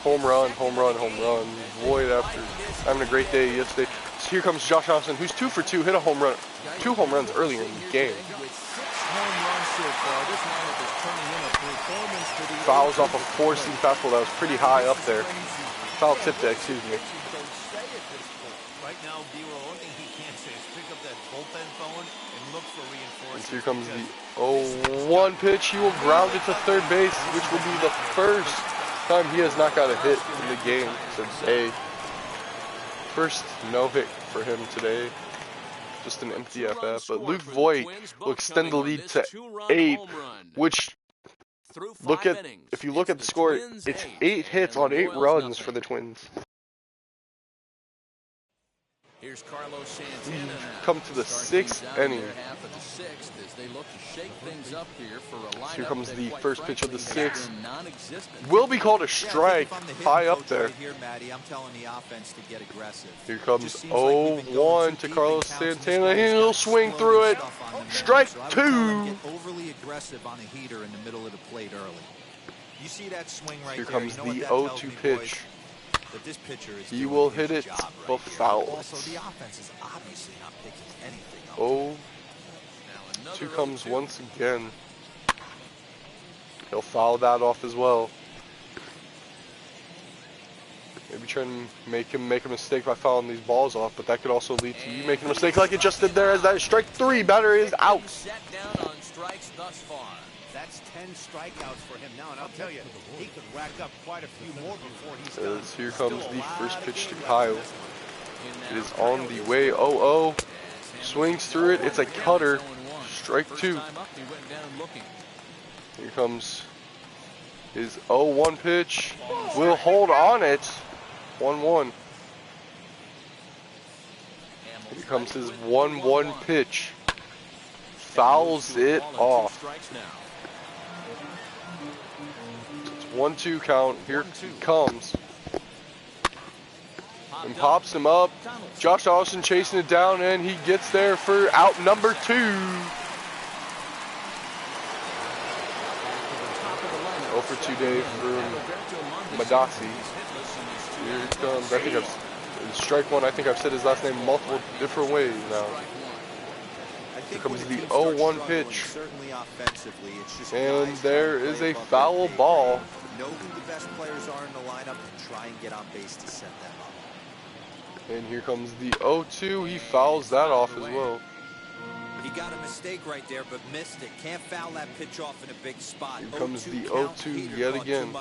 home run, home run, home run. Voigt after having a great day yesterday. So here comes Josh Austin, who's 2 for 2, hit a home run, 2 home runs earlier in the game. Fouls off a 4-seam fastball that was pretty high up there. Foul tipped it, excuse me. Right now, D-Roll, only thing he can't say is pick up that bullpen phone and look for reinforcements. And here comes the 0-1 pitch. He will ground it to third base, which will be the first time he has not got a hit in the game since first no-hit for him today. Just an empty FF. But Luke Voigt will extend the lead to 8, which if you look at the score, it's 8 hits on 8 runs for the Twins. Here's Carlos Santana now. Come to the 6th inning. Half of the 6th as they look to shake things up here for a lineup. Here comes the first pitch of the 6th. Non-existent. Will be called a strike, high up there. Here, Matty, I'm telling the offense to get aggressive. Here comes 0-1 to Carlos Santana. He'll swing through it. Strike 2. Overly aggressive on a heater in the middle of the plate early. You see that swing right Here there? comes the 0-2 pitch. That this pitcher is He will hit it, but foul. Also, the offense is obviously not picking anything up. 0-2 comes once again. He'll foul that off as well. Maybe trying to make him make a mistake by fouling these balls off, but that could also lead to you making a mistake like it just did there, as that is strike 3. Batter is out. Set down on strikes thus far. That's 10 strikeouts for him now, and I'll tell you, he could rack up quite a few more before he's done. As here comes the first pitch to Kyle. It is on the way. 0-0. Swings through it. It's a cutter. Strike 2. Here comes His 0-1 pitch will hold on it. 1-1. Here comes his 1-1 pitch. Fouls it off. It's 1-2 count. Here he comes. And pops him up. Josh Austin chasing it down, and he gets there for out number 2. 0 for 2 day from Madasi. Here it comes. I think I've strike one. I think I've said his last name multiple different ways now. Here comes the 0-1 pitch. And there is a foul ball. Know who the best players are in the lineup and try and get on base to set them up. And here comes the 0-2. He fouls that off as well. He got a mistake right there, but missed it. Can't foul that pitch off in a big spot. Here comes the 0-2 yet again.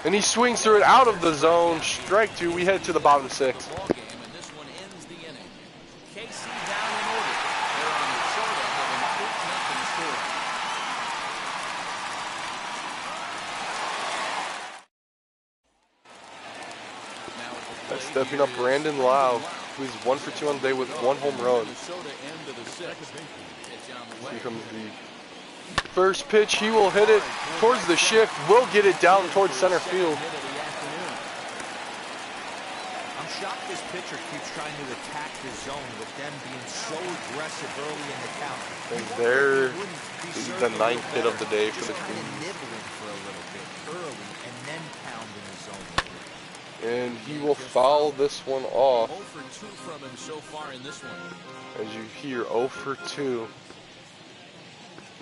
And he swings through it out of the zone. Strike 2. We head to the bottom 6. That's stepping up Brandon Lau, who's 1 for 2 on the day with 1 home run. Here comes the first pitch. He will hit it towards the shift. Will get it down towards center field. I'm shocked this pitcher keeps trying to attack the zone with them being so aggressive early in the count. And there is the 9th hit of the day for the Twins. Nibbling for a little bit early and then pounding the zone. And he will foul this one off. 0 for 2 from him so far in this one. As you hear, 0 for 2.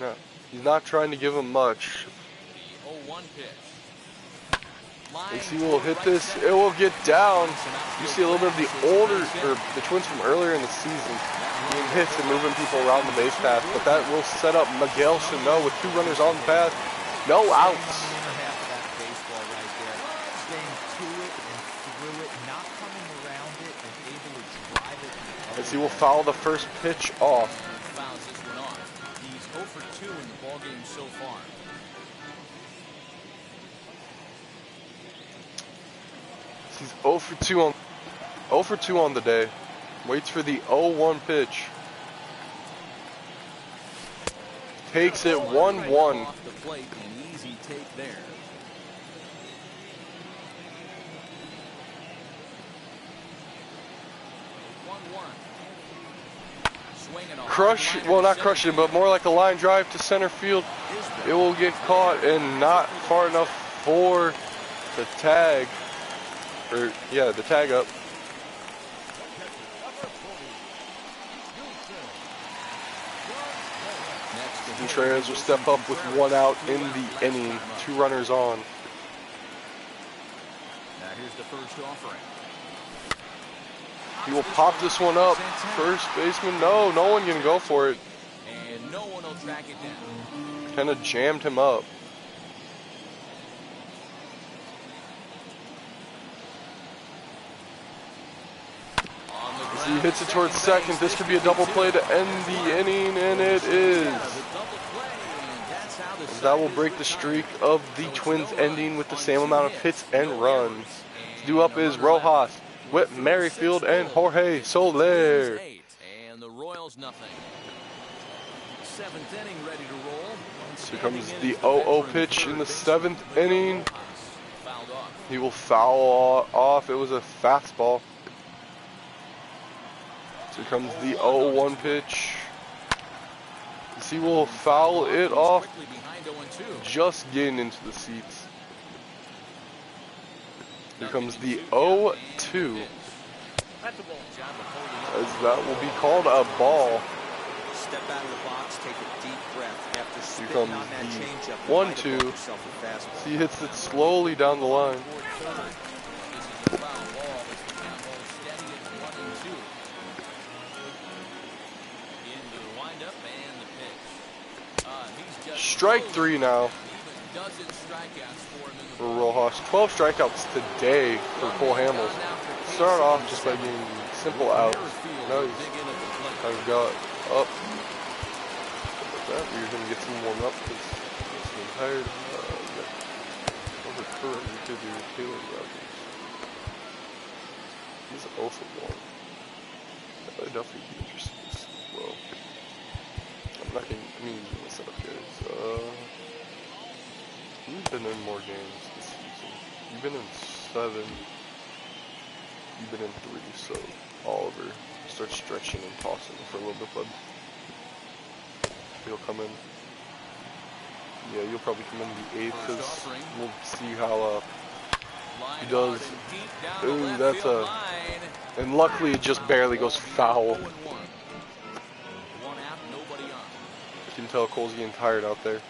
No, he's not trying to give him much. The 0-1 pitch. As he will hit this, it will get down. You see a little bit of the the Twins from earlier in the season being hits and moving people around the base path, but that will set up Miguel Sano with 2 runners on the path, no outs. As he will foul the first pitch off. Fouls this one off. He's 0 for 2 in the ballgame so far. He's 0 for 2 on the day. Waits for the 0-1 pitch. Takes it 1-1. Off the plate, an easy take there. Crush, well, not crush it, but more like a line drive to center field. It will get caught and not far enough for the tag. Or, yeah, the tag up. Contreras will step up with 1 out in the inning. 2 runners on. Now here's the first offering. He will pop this one up. First baseman, no one can go for it. And no one will track it down. Kind of jammed him up. As he hits it towards second, this could be a double play to end the inning, and it is. And that will break the streak of the Twins ending with the same amount of hits and runs. Due up is Rojas, Whit Merrifield, and Jorge Soler. And the Royals nothing. 7th inning ready to roll. Here comes the 0-0 pitch in the 7th inning. He will foul off. It was a fastball. So here comes the 0-1 pitch. He will foul it off. Just getting into the seats. Here comes the 0-2. As that will be called a ball. Step out of the box, take a deep breath. After Here spitting comes on that the changeup, 1-2. He hits it slowly down the line. Strike 3 now for Rojas. 12 strikeouts today for Cole Hamels. Start off just by being simple outs. Now he's kind of got up. We're going to get some warm up because he's tired. over currently pitcher Taylor Rogers. He's 0 for 1. That would definitely be interesting to see as well. I'm not gonna, I mean, what's up, guys? You've been in more games this season. You've been in 7. You've been in 3, so Oliver, start stretching and tossing for a little bit, bud. He'll come in. Yeah, you'll probably come in the 8th, because we'll see how he does. Ooh, that's a... And luckily it just barely goes foul. You can tell Cole's getting tired out there.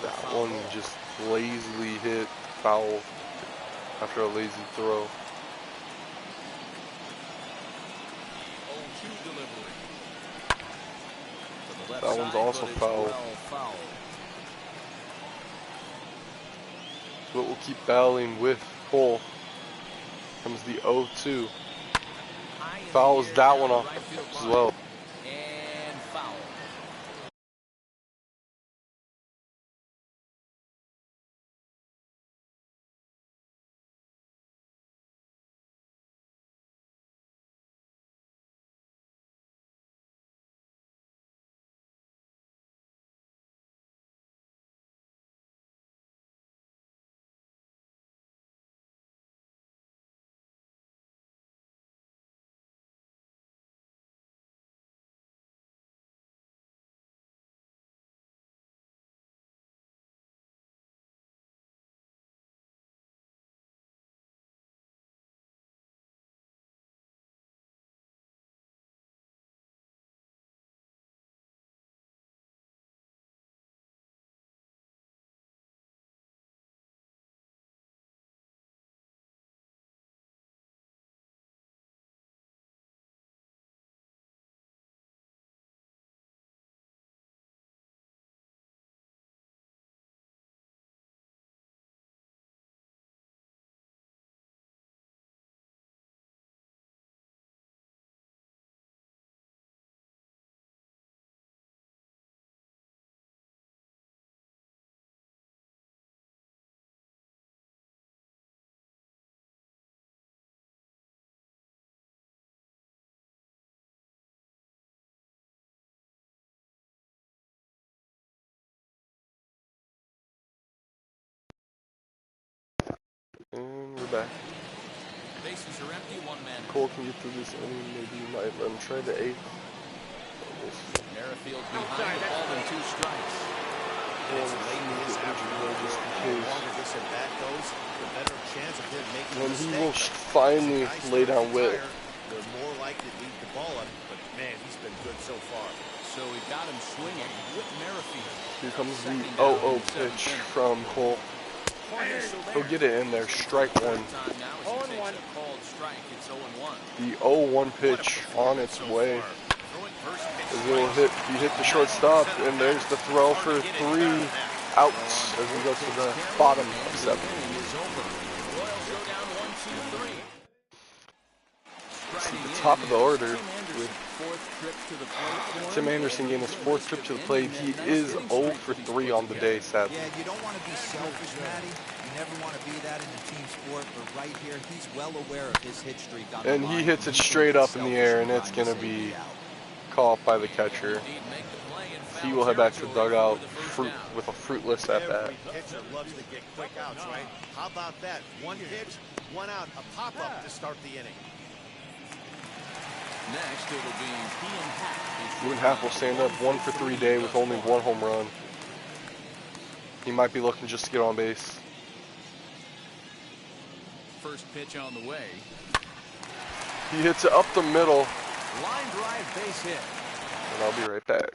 That one just lazily hit foul after a lazy throw. That one's also foul. But we'll keep battling with Cole. Comes the 0-2. Fouls that one off as well. And foul. And we're back. Bases are empty, one man. Cole can get through this inning. Maybe you might let him try the 8th. Merrifield behind the ball and 2 strikes. It's late in this afternoon. Just in The case. longer this at bat goes, the better chance of him making a When mistake. he will finally lay down with. They're more likely to leave the ball up, but man, he's been good so far. So he got him swinging with Merrifield. Here comes the 0-0 pitch from Cole. He'll get it in there. Strike 1. The 0-1 pitch on its way. As it will hit, he hit the shortstop, and there's the throw for 3 outs as we go to the bottom of 7. See the top of the order with Tim Anderson getting his 4th trip to the plate. He is 0 for 3 on the day, sadly. Yeah, you don't want to be selfish, Matty. You never want to be that in a team sport, but right here, he's well aware of his hit streak on the And line. he hits it straight up in the air, and it's going to be caught by the catcher. He will head back to the dugout with a fruitless at bat. Every pitcher loves to get quick outs, right? How about that? 1 pitch, 1 out, a pop-up to start the inning. Next, it'll be Ian Happ will stand up 1 for 3 day with only 1 home run. He might be looking just to get on base. First pitch on the way. He hits it up the middle. Line drive base hit. And I'll be right back.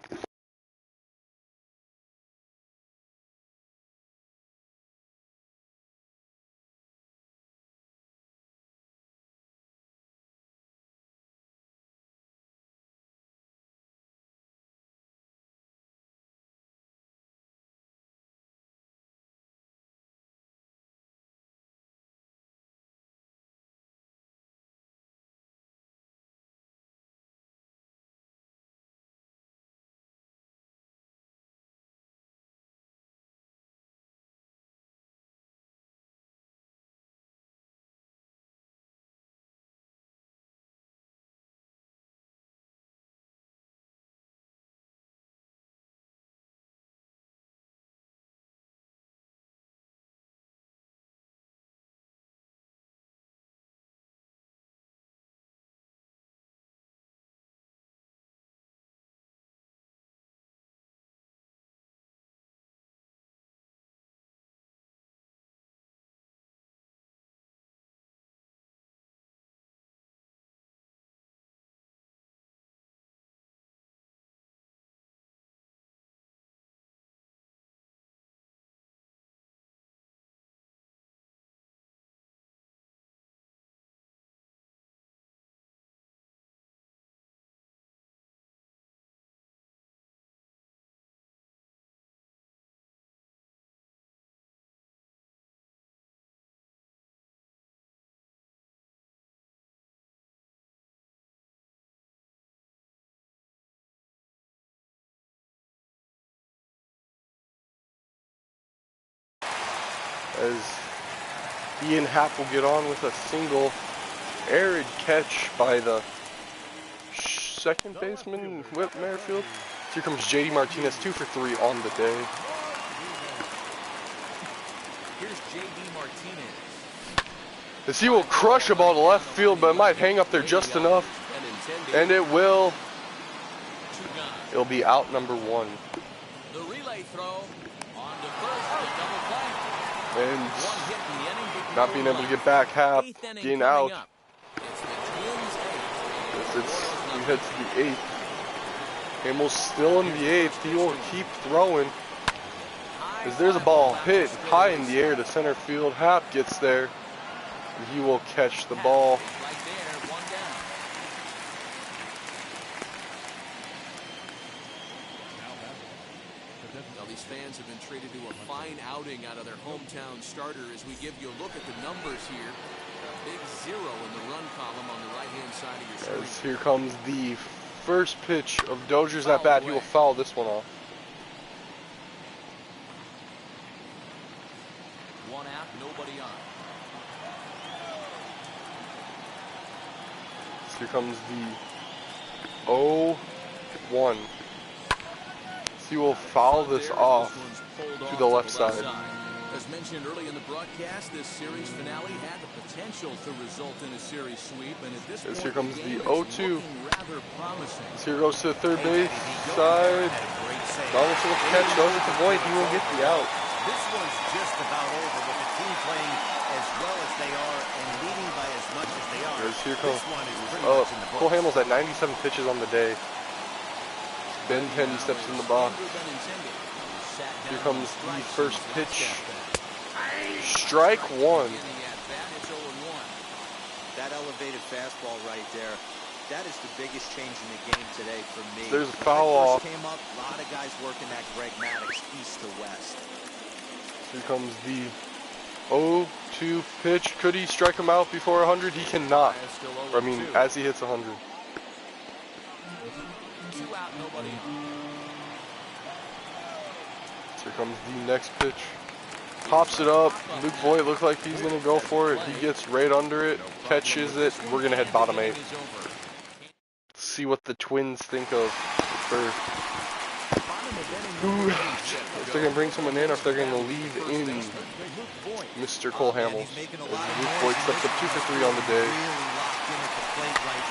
as Ian Happ will get on with a single arid catch by the second baseman, Whit Merrifield. Here comes JD Martinez, 2 for 3 on the day. Here's JD Martinez. As he will crush a ball to left field, but it might hang up there just enough. And it will. It'll be out number 1. The relay throw on to first, the double play. And One hit in the inning, not being able to get back half, getting out. It's the Twins' As we head to the 8th. Hamels still in the 8th. He will keep throwing. As there's a ball hit high in the air to center field. Happ gets there. And he will catch the ball. right there, one down. Well, these fans have been treated to a fine outing out of their hometown starter as we give you a look at the numbers here. A big 0 in the run column on the right-hand side of your screen. As here comes the first pitch of Dozier's at bat. He will foul this one off. One out, nobody on. So here comes the 0-1. So he will foul this off to the left side. As mentioned early in the broadcast, this series finale had the potential to result in a series sweep, and at this point, Here comes the game is 0-2. looking rather promising. So here goes to the third base side. Donaldson will catch, does it to Voigt. He will get the out. This one's just about over with the team playing as well as they are and leading by as much as they are. As here comes This one is pretty much in the books. Cole Hamels at 97 pitches on the day. Ben Penny steps in the box. Here comes the first pitch. Strike 1. That elevated fastball right there, that is the biggest change in the game today for me. There's a foul off. Came up, a lot of guys working that Greg Maddux east to west. Here comes the 0-2 pitch. Could he strike him out before 100? He cannot. I mean, as he hits 100. 2 out, nobody on. Here comes the next pitch. Pops it up. Luke Voigt looks like he's going to go for it. He gets right under it, catches it. We're going to head bottom 8. See what the Twins think of first. If they're going to bring someone in or if they're going to leave in Mr. Cole Hamels. Luke Voigt steps up 2 for 3 on the day.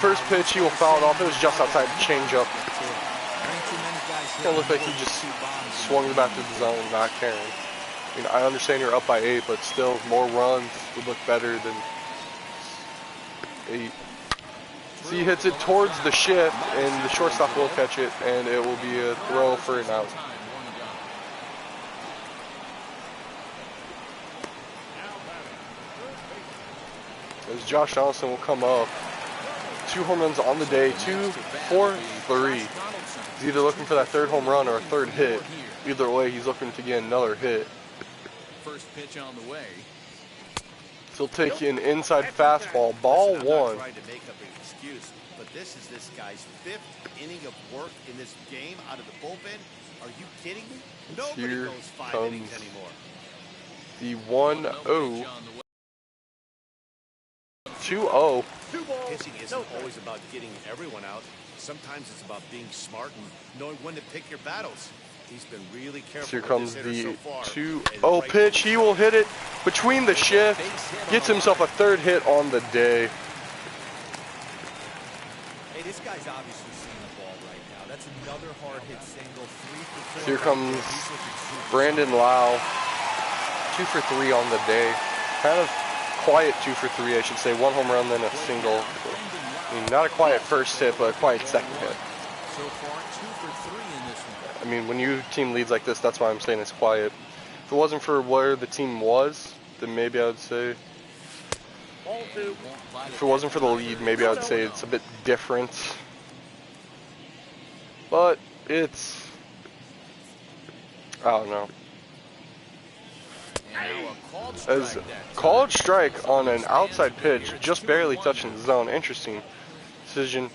First pitch, he will foul it off. It was just outside the changeup. It looked like he just swung the bat to the zone, not caring. I mean, I understand you're up by 8, but still, more runs would look better than 8. So he hits it towards the shift, and the shortstop will catch it, and it will be a throw for an out. As Josh Donaldson will come up. 2 home runs on the day, 2 for 3. He's either looking for that third home run or a third hit. Either way, he's looking to get another hit. First pitch on the way. He'll take an inside fastball, ball 1. I'm not trying to make up an excuse, but this is this guy's 5th inning of work in this game out of the bullpen. Are you kidding me? Nobody Here goes 5 comes innings anymore. the 1-0. 2-0. Pitching isn't always about getting everyone out. Sometimes it's about being smart and knowing when to pick your battles. He's been really careful. Here comes with this hitter the so far. 2-0 pitch. He will hit it between the shift. Gets himself a third hit on the day. Hey, this guy's obviously seeing the ball right now. That's another hard hit single. 3 for 4. Here comes Brandon Lau. 2 for 3 on the day. Kind of quiet 2 for 3, I should say. 1 home run, then a single. I mean, not a quiet first hit, but a quiet second hit. So far, 2 for 3 in this one. I mean, when your team leads like this, that's why I'm saying it's quiet. If it wasn't for where the team was, then maybe I would say. If it wasn't for the lead, maybe I would say it's a bit different. But it's, I don't know. As called strike on an outside pitch, just barely touching the zone. Interesting decision,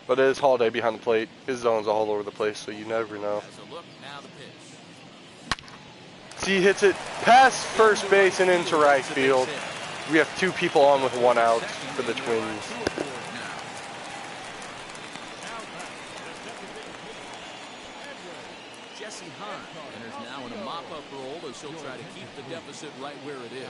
but it is Holiday behind the plate. His zone's all over the place, so you never know. He hits it past first base and into right field. We have 2 people on with 1 out for the Twins. Jesse Hahn enters now in a mop-up role as he'll try to keep the deficit right where it is.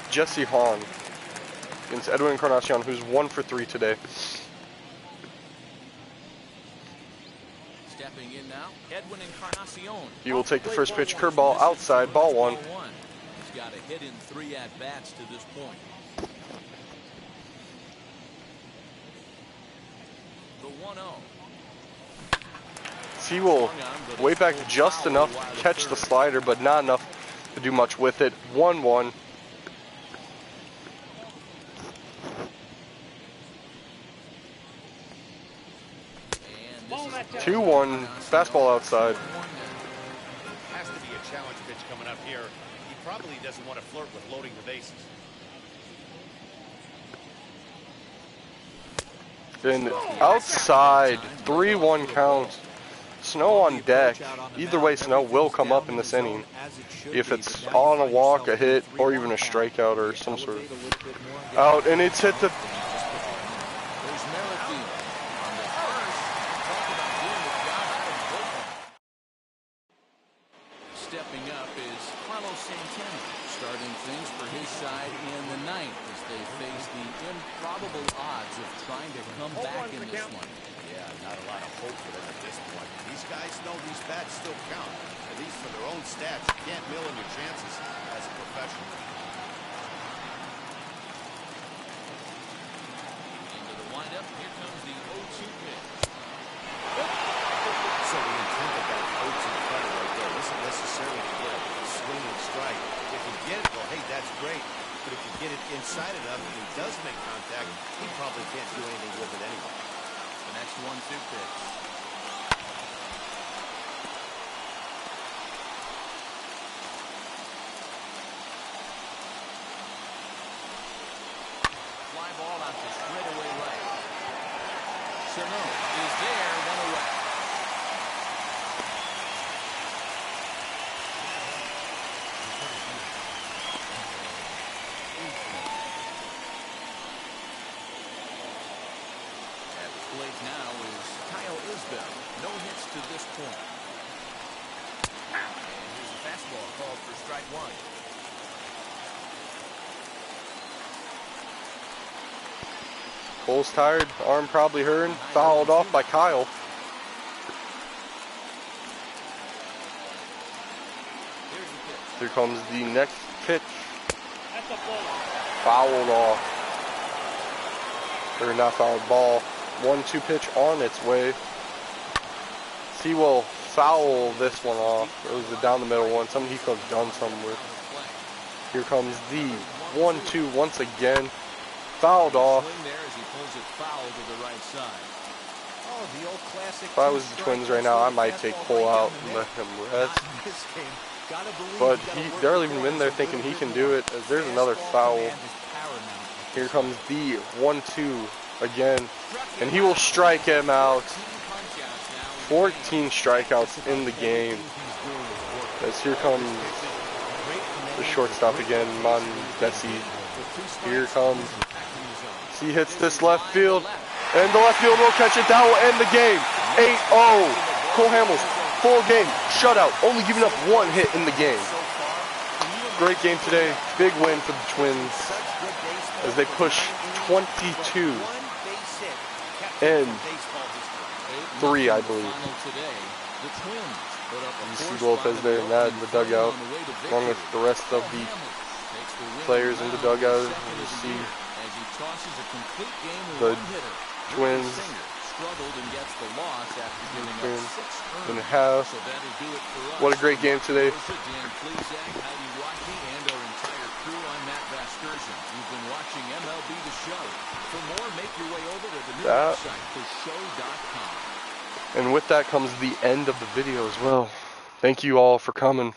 Jesse Hahn against Edwin Encarnacion, who's 1 for 3 today. Stepping in now, Edwin Encarnacion. He will take the first pitch, curveball outside, ball 1. He's got a hit in 3 at-bats to this point. The 1-0. He will way back just enough to catch the slider, but not enough to do much with it. 1-1. 2-1, fastball outside. Has to be a challenge pitch coming up here. He probably doesn't want to flirt with loading the bases. Then outside, 3-1 count. Snow on deck. Either way, Snow will come up in this inning. If it's on a walk, a hit, or even a strikeout or some sort of out. And it's hit the... Starting things for his side in the 9th as they face the improbable odds of trying to come back in this one. Yeah, not a lot of hope for them at this point. These guys know these bats still count, at least for their own stats. You can't mill in your chances as a professional. Into the windup, here comes the 0-2 pitch. So the intent of that 0-2 cutter right there isn't necessarily to get a swinging strike. If you get it, well, hey, that's great. But if you get it inside enough and he does make contact, he probably can't do anything with it anyway. The next 1-2 pitch. Fly ball out to straightaway right. Sano is there, 1 away. No hits to this point. And here's a fastball called for strike 1. Cole's tired, arm probably hurt, fouled off by Kyle. Here comes the next pitch. Fouled off. Or not fouled, ball. 1-2 pitch on its way. He will foul this one off. It was a down the middle one. Something he could have done something with. Here comes the 1-2 once again. Fouled off. If I was the Twins right now, I might take Cole out and let him rest. But they're leaving him in there thinking he can do it. As there's another foul. Here comes the 1-2 again. And he will strike him out. 14 strikeouts in the game. As here comes the shortstop again, Mondesi. Here comes. He hits this left field. And the left field will catch it. That will end the game. 8-0. Cole Hamels, full game, shutout, only giving up 1 hit in the game. Great game today. Big win for the Twins as they push 22 and 3, I believe. You see Lopez there and that in the dugout, along with the rest of the players in the dugout. You see the Twins in half. What a great game today. You've been watching MLB The Show. For more, make your way over to the new website, theshow.com. And with that comes the end of the video as well. Thank you all for coming.